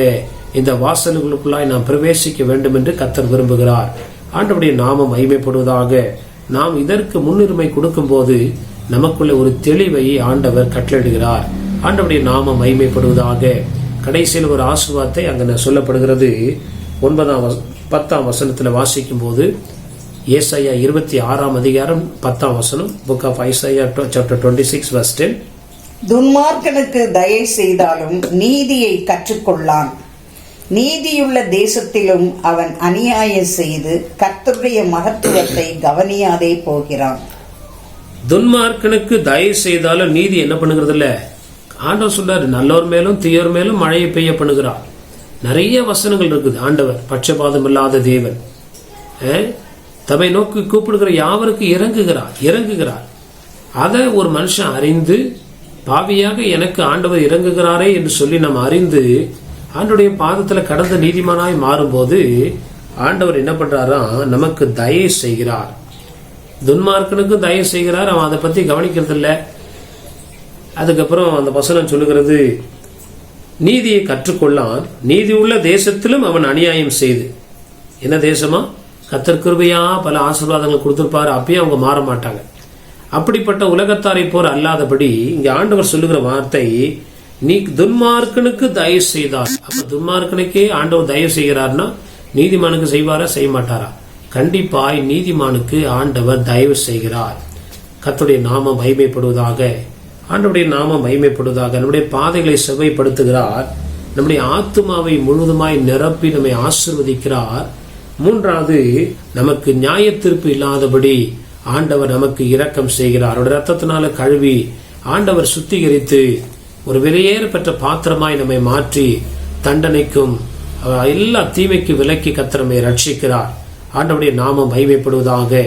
இந்த வாசல்களுக்குள்ளாய் நாம் பிரவேசிக்க வேண்டும் என்று கர்த்தர் விரும்புகிறார். ஆண்டவருடைய நாமம் மகிமைப்படுவதாக. நாம் இதற்கு முன்னுரிமை கொடுக்கும் போது நமக்குள்ள ஒரு தெளிவை ஆண்டவர் கட்டளையிடுகிறார். ஆண்டவருடைய நாமம் மகிமைப்படுவதாக. கடைசியில் ஒரு ஆசீர்வாதத்தை அங்க சொல்லப்படுகிறது. 10ஆம் வசனத்துல வாசிக்கும் போது, ஏசாயா 26ஆம் அதிகாரம் 10ஆம் வசனம், book of Isaiah chapter 26 verse 10. துன்மார்க்கனுக்கு தயை செய்தாலும் நீதியை கற்றுக்கொள்ளான், நீதியுள்ள தேசத்திலும் அவன் அநியாயம் செய்து கர்த்தருடைய மகத்துவத்தை கவனியாதே போகிறான். துன்மார்க்கனுக்கு தயவு செய்தாலும் நீதி என்ன பண்ணுகிறது இல்ல, ஆண்டவர் சொல்றாரு, நல்லோர் மேலும் தீயோர் மேலும் மழையை பெய்ய பண்ணுகிறார். நிறைய வசனங்கள் இருக்குது. ஆண்டவர் பட்சபாதம் இல்லாத தேவன், தம்மை நோக்கி கூப்பிடுகிற யாவருக்கு இறங்குகிறார். அதை ஒரு மனுஷன் அறிந்து, பாவியாக எனக்கு ஆண்டவர் இறங்குகிறாரே என்று சொல்லி நம்ம அறிந்து ஆண்டவருடைய பாதத்துல கடந்த நீதிமானாய் மாறும்போது ஆண்டவர் என்ன பண்றாரா, நமக்கு தயை செய்கிறார். துன்மார்க்கனுக்கு தயை செய்கிறார், அவன் அதை பத்தி கவனிக்கிறது இல்ல. அதுக்கப்புறம் அந்த வசனம் சொல்லுகிறது, நீதியை கற்றுக்கொள்ளான், நீதி உள்ள தேசத்திலும் அவன் அநியாயம் செய்து. என்ன தேசமா? கர்த்தர் கிருபையா பல ஆசீர்வாதங்கள் கொடுத்திருப்பாரு, அப்பயும் அவங்க மாற மாட்டாங்க. அப்படிப்பட்ட உலகத்தாரை போர் அல்லாதபடி இங்க ஆண்டவர் சொல்லுகிற வார்த்தை, நீ துன்மார்க்கனுக்கு தயவு செய்தார். அப்ப துன்மார்க்கனுக்கே ஆண்டவர் தயவு செய்கிறார்னா நீதிமானுக்கு செய்வாரா, செய்ய மாட்டாரா? கண்டிப்பாய் நீதிமானுக்கு ஆண்டவர் தயவு செய்கிறார். கர்த்தருடைய நாமம் மகிமைப்படுவதாக. ஆண்டவருடைய நாமம் மகிமைப்படுவதாக. நம்முடைய பாதைகளை செவ்வைப்படுத்துகிறார். நம்முடைய ஆத்துமாவை முழுவதுமாய் நிரப்பி நம்மை ஆசீர்வதிக்கிறார். 3வது, நமக்கு நியாய தீர்ப்பு இல்லாதபடி ஆண்டவர் நமக்கு இரக்கம் செய்கிறார். அவருடைய ரத்தத்தினால கழுவி ஆண்டவர் சுத்திகரித்து ஒரு விலையேற பெற்ற பாத்திரமாய் நம்மை மாற்றி தண்டனைக்கும் எல்லா தீமைக்கு விலக்கி கர்த்தரை ரட்சிக்கிறார். ஆண்டவருடைய நாமம் மகிமைப்படுவதாக.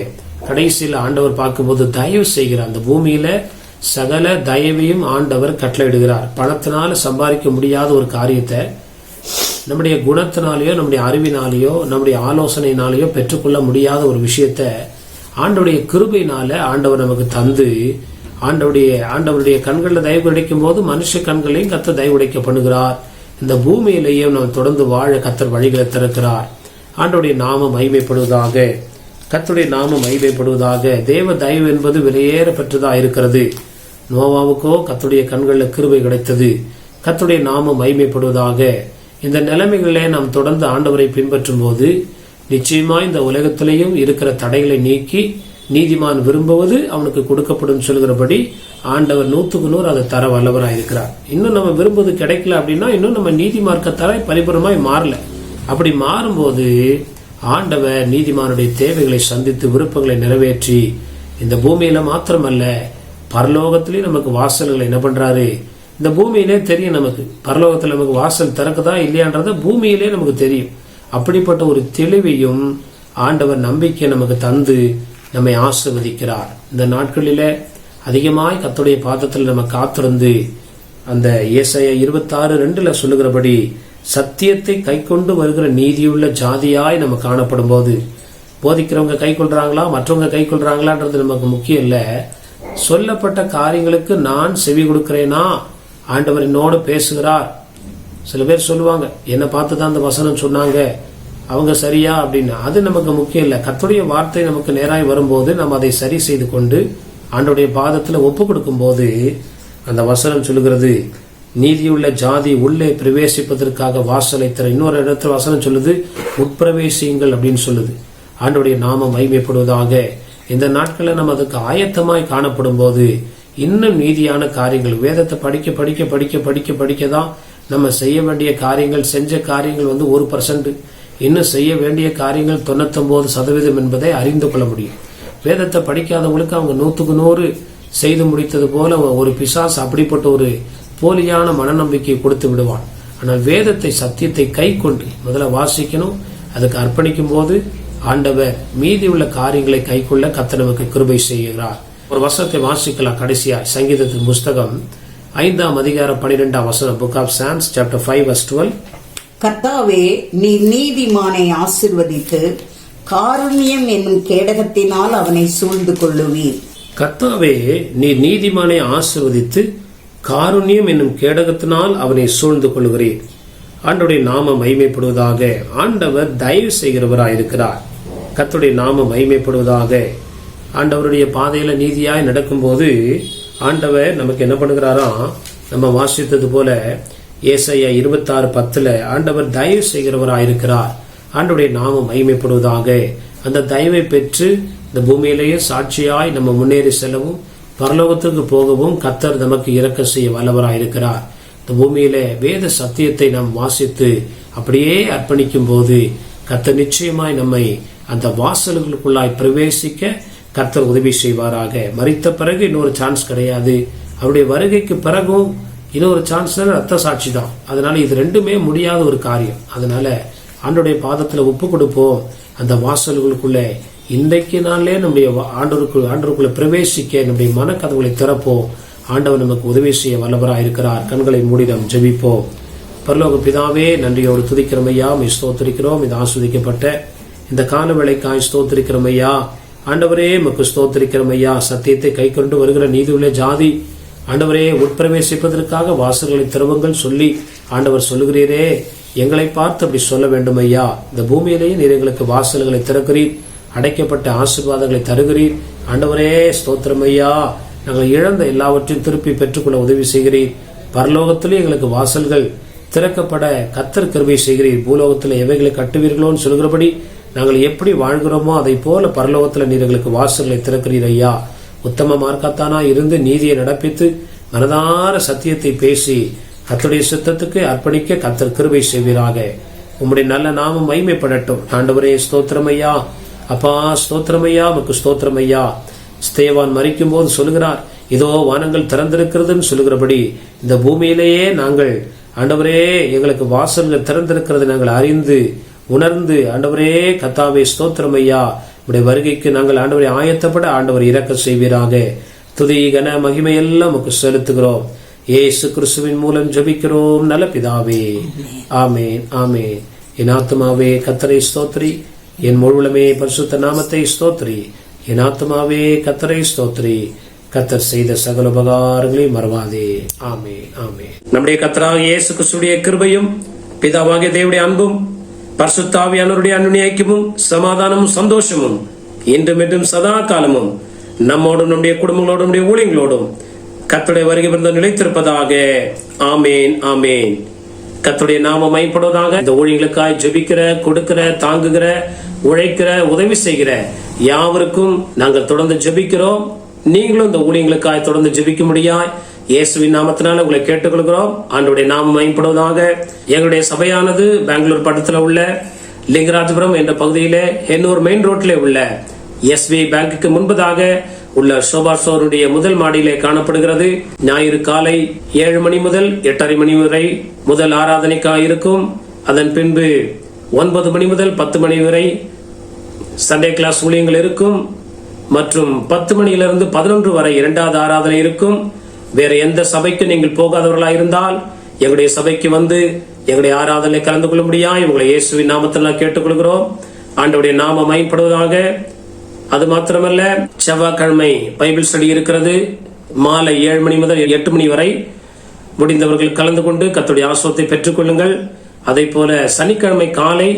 கடைசியில் ஆண்டவர் பார்க்கும்போது தயவு செய்கிறார். அந்த பூமியில சகல தயவையும் ஆண்டவர் கட்டளையிடுகிறார். பணத்தினால சம்பாதிக்க முடியாத ஒரு காரியத்தை நம்முடைய குணத்தினாலேயோ நம்முடைய அறிவினாலேயோ நம்முடைய ஆலோசனையினாலேயோ பெற்றுக்கொள்ள முடியாத ஒரு விஷயத்த ஆண்டவருடைய கிருபையினால ஆண்டவர் நமக்கு தந்து, ஆண்டவருடைய கண்களில் தயவு கிடைக்கும் போது மனுஷ கண்களையும் கர்த்தர் தயவு உடைக்க பண்ணுகிறார். இந்த பூமியிலேயும் நாம் தொடர்ந்து வாழ கர்த்தர் வழிகளை திறக்கிறார். ஆண்டவருடைய நாமம் மகிமைப்படுவதாக. கர்த்தருடைய நாமம் மகிமைப்படுவதாக. தேவ தயவு என்பது விலையேற பெற்றதா இருக்கிறது. நோவாவுக்கோ கர்த்தருடைய கண்களில் கிருபை கிடைத்தது. கர்த்தருடைய நாமம் மகிமைப்படுவதாக. இந்த நிலைமைகளிலே நாம் தொடர்ந்து ஆண்டவரை பின்பற்றும் போது நிச்சயமாய் இந்த உலகத்திலேயும் இருக்கிற தடைகளை நீக்கி நீதிமான் விரும்புவது அவனுக்கு கொடுக்கப்படும் சொல்கிறபடி ஆண்டவர் 100க்கு 100 அதை தர வல்லவராயிருக்கிறார். இன்னும் நம்ம விரும்புவது கிடைக்கல அப்படின்னா இன்னும் நம்ம நீதிமார்க்கத்தாரை பரிபூர்ணமாய் மாறல. அப்படி மாறும்போது ஆண்டவர் நீதிமானுடைய தேவைகளை சந்தித்து விருப்பங்களை நிறைவேற்றி இந்த பூமியில மாத்திரமல்ல பரலோகத்திலேயே நமக்கு வாசல்களை என்ன பண்றாரு, இந்த பூமியிலே தெரியும் நமக்கு. பரலோகத்தில் நமக்கு வாசல் திறக்குதா இல்லையான்றத பூமியிலே நமக்கு தெரியும். அப்படிப்பட்ட ஒரு தெளிவையும் ஆண்டவர் நம்பிக்கை நமக்கு தந்து நம்மை ஆசீர்வதிக்கிறார். இந்த நாட்களில அதிகமாய் கர்த்தருடைய பாதத்தில் நம்ம காத்திருந்து அந்த ஏசாயா 26:2 சொல்லுகிறபடி சத்தியத்தை கை கொண்டு வருகிற நீதியுள்ள ஜாதியாய் நம்ம காணப்படும் போது, போதிக்கிறவங்க கை கொள்றாங்களா மற்றவங்க கை கொள்றாங்களான்றது நமக்கு முக்கியம் இல்ல. சொல்லப்பட்ட காரியங்களுக்கு நான் செவி கொடுக்கிறேனா, ஆண்டவர் என்னோடு பேசுகிறார். சில பேர் சொல்லுவாங்க, என்னை பார்த்து தான் அந்த வசனம் சொன்னாங்க, அவங்க சரியா அப்படின்னு. அது நமக்கு முக்கியம் இல்லை. கர்த்தருடைய வார்த்தை நமக்கு நேராய் வரும்போது நம்ம அதை சரி செய்து கொண்டு ஆண்டவருடைய பாதத்தில் ஒப்பு கொடுக்கும் போது அந்த வசனம் சொல்லுகிறது, நீதியுள்ள ஜாதி உள்ளே பிரவேசிப்பதற்காக வாசலை திற. இன்னொரு இடத்துல வசனம் சொல்லுது, உட்பிரவேசியுங்கள் அப்படின்னு சொல்லுது. ஆண்டவருடைய நாமம் மகிமைப்படுவதாக. இந்த நாட்களில் நம்ம அதுக்கு ஆயத்தமாய் காணப்படும் போது இன்னும் நீதியான காரியங்கள், வேதத்தை படிக்க படிக்க படிக்க படிக்க படிக்க தான் நம்ம செய்ய வேண்டிய காரியங்கள், செஞ்ச காரியங்கள் 1%, இன்னும் செய்ய வேண்டிய காரியங்கள் 99% என்பதை அறிந்து கொள்ள முடியும். வேதத்தை படிக்காதவங்களுக்கு அவங்க 100க்கு 100 செய்து முடித்தது போல ஒரு பிசாசு அப்படிப்பட்ட ஒரு போலியான மனநம்பிக்கையை கொடுத்து விடுவான். ஆனால் வேதத்தை, சத்தியத்தை கை கொண்டு முதல்ல வாசிக்கணும். அதுக்கு அர்ப்பணிக்கும் போது ஆண்டவர் மீதி உள்ள காரியங்களை கை கொள்ள கர்த்தர் நமக்கு கிருபை செய்கிறார். ஒரு வசனத்தை வாசிக்கலாம் கடைசியா. சங்கீதத்தின் புஸ்தகம் 5ஆம் அதிகாரம் 12ஆம் வசனம். Book of Psalms chapter 5:12. கர்த்தாவே, நீர் நீதிமானை ஆசீர்வதித்து காருண்யம் என்னும் கேடகத்தினால் அவனை சூழ்ந்து கொள்ளுவீர். கர்த்தாவே, நீர் நீதிமானை ஆசீர்வதித்து காருண்யம் என்னும் கேடகத்தினால் அவனை சூழ்ந்து கொள்ளுகிறீர். ஆண்டவருடைய நாமம் மகிமைப்படுவதாக. ஆண்டவர் தயவு செய்கிறவராயிருக்கிறார். கர்த்தருடைய நாமம் மகிமைப்படுவதாக. ஆண்டவருடைய பாதையில நீதியாய் நடக்கும்போது ஆண்டவர் நமக்கு என்ன பண்ணுகிறாராம், நம்ம வாசித்தது போல ஏசாயா 26:10 ஆண்டவர் தயவு செய்கிறவராயிருக்கிறார். ஆண்டவருடைய நாமம் மகிமைப்படுவதாக. அந்த தயவை பெற்று இந்த பூமியிலேயே சாட்சியாய் நம்ம முன்னேறி செல்லவும் பரலோகத்துக்கு போகவும் கர்த்தர் நமக்கு இரக்கம் செய்ய வல்லவராயிருக்கிறார். இந்த பூமியில வேத சத்தியத்தை நாம் வாசித்து அப்படியே அர்ப்பணிக்கும் போது கர்த்தர் நிச்சயமாய் நம்மை அந்த வாசல்களுக்குள்ளாய் பிரவேசிக்க கர்த்தர் உதவி செய்வாராக. மரித்த பிறகு இன்னொரு சான்ஸ் கிடையாது. அவருடைய வருகைக்கு பிறகும் இன்னொரு சான்ஸ் ரத்த சாட்சி தான். அதனால இது ரெண்டுமே முடியாத ஒரு காரியம். அதனால ஆண்டவருடைய பாதத்துல ஒப்பு கொடுப்போம். அந்த வாசல்களுக்குள்ள இன்றைக்கு நாளே நம்முடைய ஆண்டவருக்குள்ள பிரவேசிக்க நம்முடைய மனக்கதவுகளை திறப்போம். ஆண்டவர் நமக்கு உதவி செய்ய வல்லவராக இருக்கிறார். கண்களை மூடி நாம் ஜெபிப்போம். பரலோக பிதாவே, நன்றியோடு துதிக்கிறோம் ஐயா, ஸ்தோத்திரிக்கிறோம். இது ஆஸ்வதிக்கப்பட்ட இந்த கால வேளைக்காய் ஸ்தோத்திரிக்கிறோம் ஐயா. ஆண்டவரே, நமக்கு ஸ்தோத்திரிக்கிறோம் ஐயா. சத்தியத்தை கை கொண்டு வருகிற நீதியுள்ள ஜாதி ஆண்டவரே, உட்பிரவேசிப்பதற்காக வாசல்களை திறவுங்கள் சொல்லி ஆண்டவர் சொல்லுகிறீரே, எங்களை பார்த்து அப்படி சொல்ல வேண்டும் ஐயா. இந்த பூமியிலேயே நீர் எங்களுக்கு வாசல்களை திறக்கிறீர், அடைக்கப்பட்ட ஆசீர்வாதங்களை தருகிறீர். ஆண்டவரே, ஸ்தோத்திரம் ஐயா. நாங்கள் இழந்த எல்லாவற்றையும் திருப்பி பெற்றுக்கொள்ள உதவி செய்கிறீர். பரலோகத்திலே எங்களுக்கு வாசல்கள் திறக்கப்பட கர்த்தர் கிருபை செய்கிறீர். பூலோகத்தில் எவைகளை கட்டுவீர்களோன்னு சொல்கிறபடி நாங்கள் எப்படி வாழ்கிறோமோ அதை போல பரலோகத்தில் நீர் எங்களுக்கு வாசல்களை திறக்கிறீர் ஐயா. உத்தம மார்க்கத்தானா இருந்து நீதியை நடப்பித்து மனதார சத்தியத்தை பேசி கர்த்தருடைய சித்தத்துக்கு அர்ப்பணிக்க கர்த்தர் கிருபை செய்வீராக. உம்முடைய நல்ல நாமம் மகிமைப்படட்டும். ஆண்டவரே, ஸ்தோத்திரம் ஐயா. அப்பா, ஸ்தோத்திரம் ஐயா, உமக்கு ஸ்தோத்திரம் ஐயா. ஸ்தேவான் மரிக்கும் போது சொல்லுகிறார், இதோ வானங்கள் திறந்திருக்கிறதுன்னு சொல்லுகிறபடி இந்த பூமியிலேயே நாங்கள் ஆண்டவரே எங்களுக்கு வாசல்கள் திறந்திருக்கிறது நாங்கள் அறிந்து உணர்ந்து ஆண்டவரே கர்த்தாவே ஸ்தோத்திரம் ஐயா. உடைய வருகைக்கு நாங்கள் ஆண்டவரை ஆயத்தப்பட ஆண்டவர் இரக்கம் செய்வீராக. துதி கன மகிமை எல்லாம் உமக்கு செலுத்துகிறோம். இயேசு கிறிஸ்துவின் மூலம் ஜெபிக்கிறோம் நல்ல பிதாவே. ஆமேன், ஆமேன். என் ஆத்துமாவே கர்த்தரை ஸ்தோத்திரி, என் முழுவலுமே பரிசுத்த நாமத்தை ஸ்தோத்திரி. என் ஆத்துமாவே கர்த்தரை ஸ்தோத்திரி, கர்த்தர் செய்த சகல உபகாரங்களை மறவாதே. ஆமேன், ஆமேன். நம்முடைய கர்த்தராகிய இயேசு கிறிஸ்துவின் கிருபையும் பிதாவாகிய தேவனுடைய அன்பும் பரிசுத்த ஆவியானவருடைய அன்பின் ஐக்கியமும் சமாதானமும் சந்தோஷமும் இன்றும் என்றும் சதா காலமும் நம்மோடும் நம்முடைய குடும்பங்களோடும் நம்முடைய ஊழியங்களோடும் கர்த்தருடைய வருகை வந்து நிலைத்திருப்பதாக. ஆமேன், ஆமேன். கர்த்தருடைய நாமம் மகிமைப்படுவதாக. இந்த ஊழியங்களுக்காய் ஜெபிக்கிற, கொடுக்கிற, தாங்குகிற, உழைக்கிற, உதவி செய்கிற யாவருக்கும் நாங்கள் தொடர்ந்து ஜெபிக்கிறோம். நீங்களும் இந்த ஊழியங்களுக்காய் தொடர்ந்து ஜெபிக்க முடியாய் இயேசுவின் நாமத்தினால உங்களை கேட்டுக்கொள்கிறோம். ஆண்டவருடைய நாமம் மகிமைப்படுவதாக. எங்களுடைய சபையானது பெங்களூர் பட்டத்தில் உள்ள லிங்கராஜபுரம் என்ற பகுதியிலே எண்ணூர் மெயின் ரோட்டிலே உள்ள எஸ்பி பேங்குக்கு முன்பதாக உள்ள சோபா ஸ்டோருடைய முதல் மாடியிலே காணப்படுகிறது. ஞாயிறு காலை 7 மணி முதல் 8:30 மணி வரை முதல் ஆராதனைக்காக இருக்கும். அதன் பின்பு 9 மணி முதல் 10 மணி வரை சண்டே கிளாஸ் ஊழியங்கள் இருக்கும். மற்றும் 10 மணியிலிருந்து 11 வரை இரண்டாவது ஆராதனை இருக்கும். வேற எந்த சபைக்கு நீங்கள் போகாதவர்களா இருந்தால் எங்களுடைய சபைக்கு வந்து எங்களுடைய ஆராதனை கலந்து கொள்ள முடியாது. உங்களை இயேசுவின் நாமத்தில் கேட்டுக்கொள்கிறோம். ஆண்டவருடைய நாம மகிமைப்படுவதாக. அது மாத்திரமல்ல, செவ்வாய்க்கிழமை பைபிள் ஸ்டடி இருக்கிறது. மாலை 7 மணி முதல் 8 மணி வரை முடிந்தவர்கள் கலந்து கொண்டு கர்த்தருடைய ஆசீர்வாதத்தை பெற்றுக் கொள்ளுங்கள். அதே போல சனிக்கிழமை காலை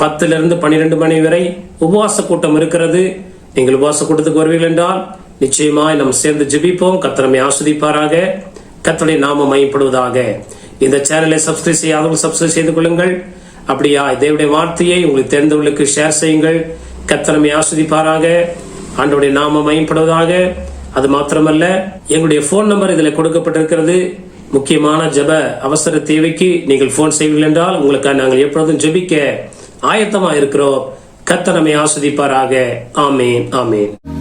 10 to 12 மணி வரை உபவாச கூட்டம் இருக்கிறது. நீங்கள் உபவாச கூட்டத்துக்கு வருவீர்கள் என்றால் நிச்சயமாய் நாம் சேர்ந்து ஜெபிப்போம். கர்த்தர் நம்மை ஆசீர்வதிப்பாராக. கர்த்தருடைய நாமம் மகிமைப்படுவதாக. இந்த சேனலை சப்ஸ்கிரைப் செய்யாதவர்கள் சப்ஸ்கிரைப் செய்து கொள்ளுங்கள். அப்படியா தேவனுடைய வார்த்தையை உங்களுக்கு தெரிந்தவர்களுக்கு ஷேர் செய்யுங்கள். கர்த்தர் நம்மை ஆசீர்வதிப்பாராக. ஆண்டவருடைய நாமம் மகிமைப்படுவதாக. அது மாத்திரமல்ல, எங்களுடைய போன் நம்பர் இதில் கொடுக்கப்பட்டிருக்கிறது. முக்கியமான ஜெப அவசர தேவைக்கு நீங்கள் போன் செய்வீர்கள் என்றால் உங்களுக்கு நாங்கள் எப்பொழுதும் ஜெபிக்க ஆயத்தமா இருக்கிறோம். கர்த்தர் நம்மை ஆசீர்வதிப்பாராக. ஆமென், ஆமென்.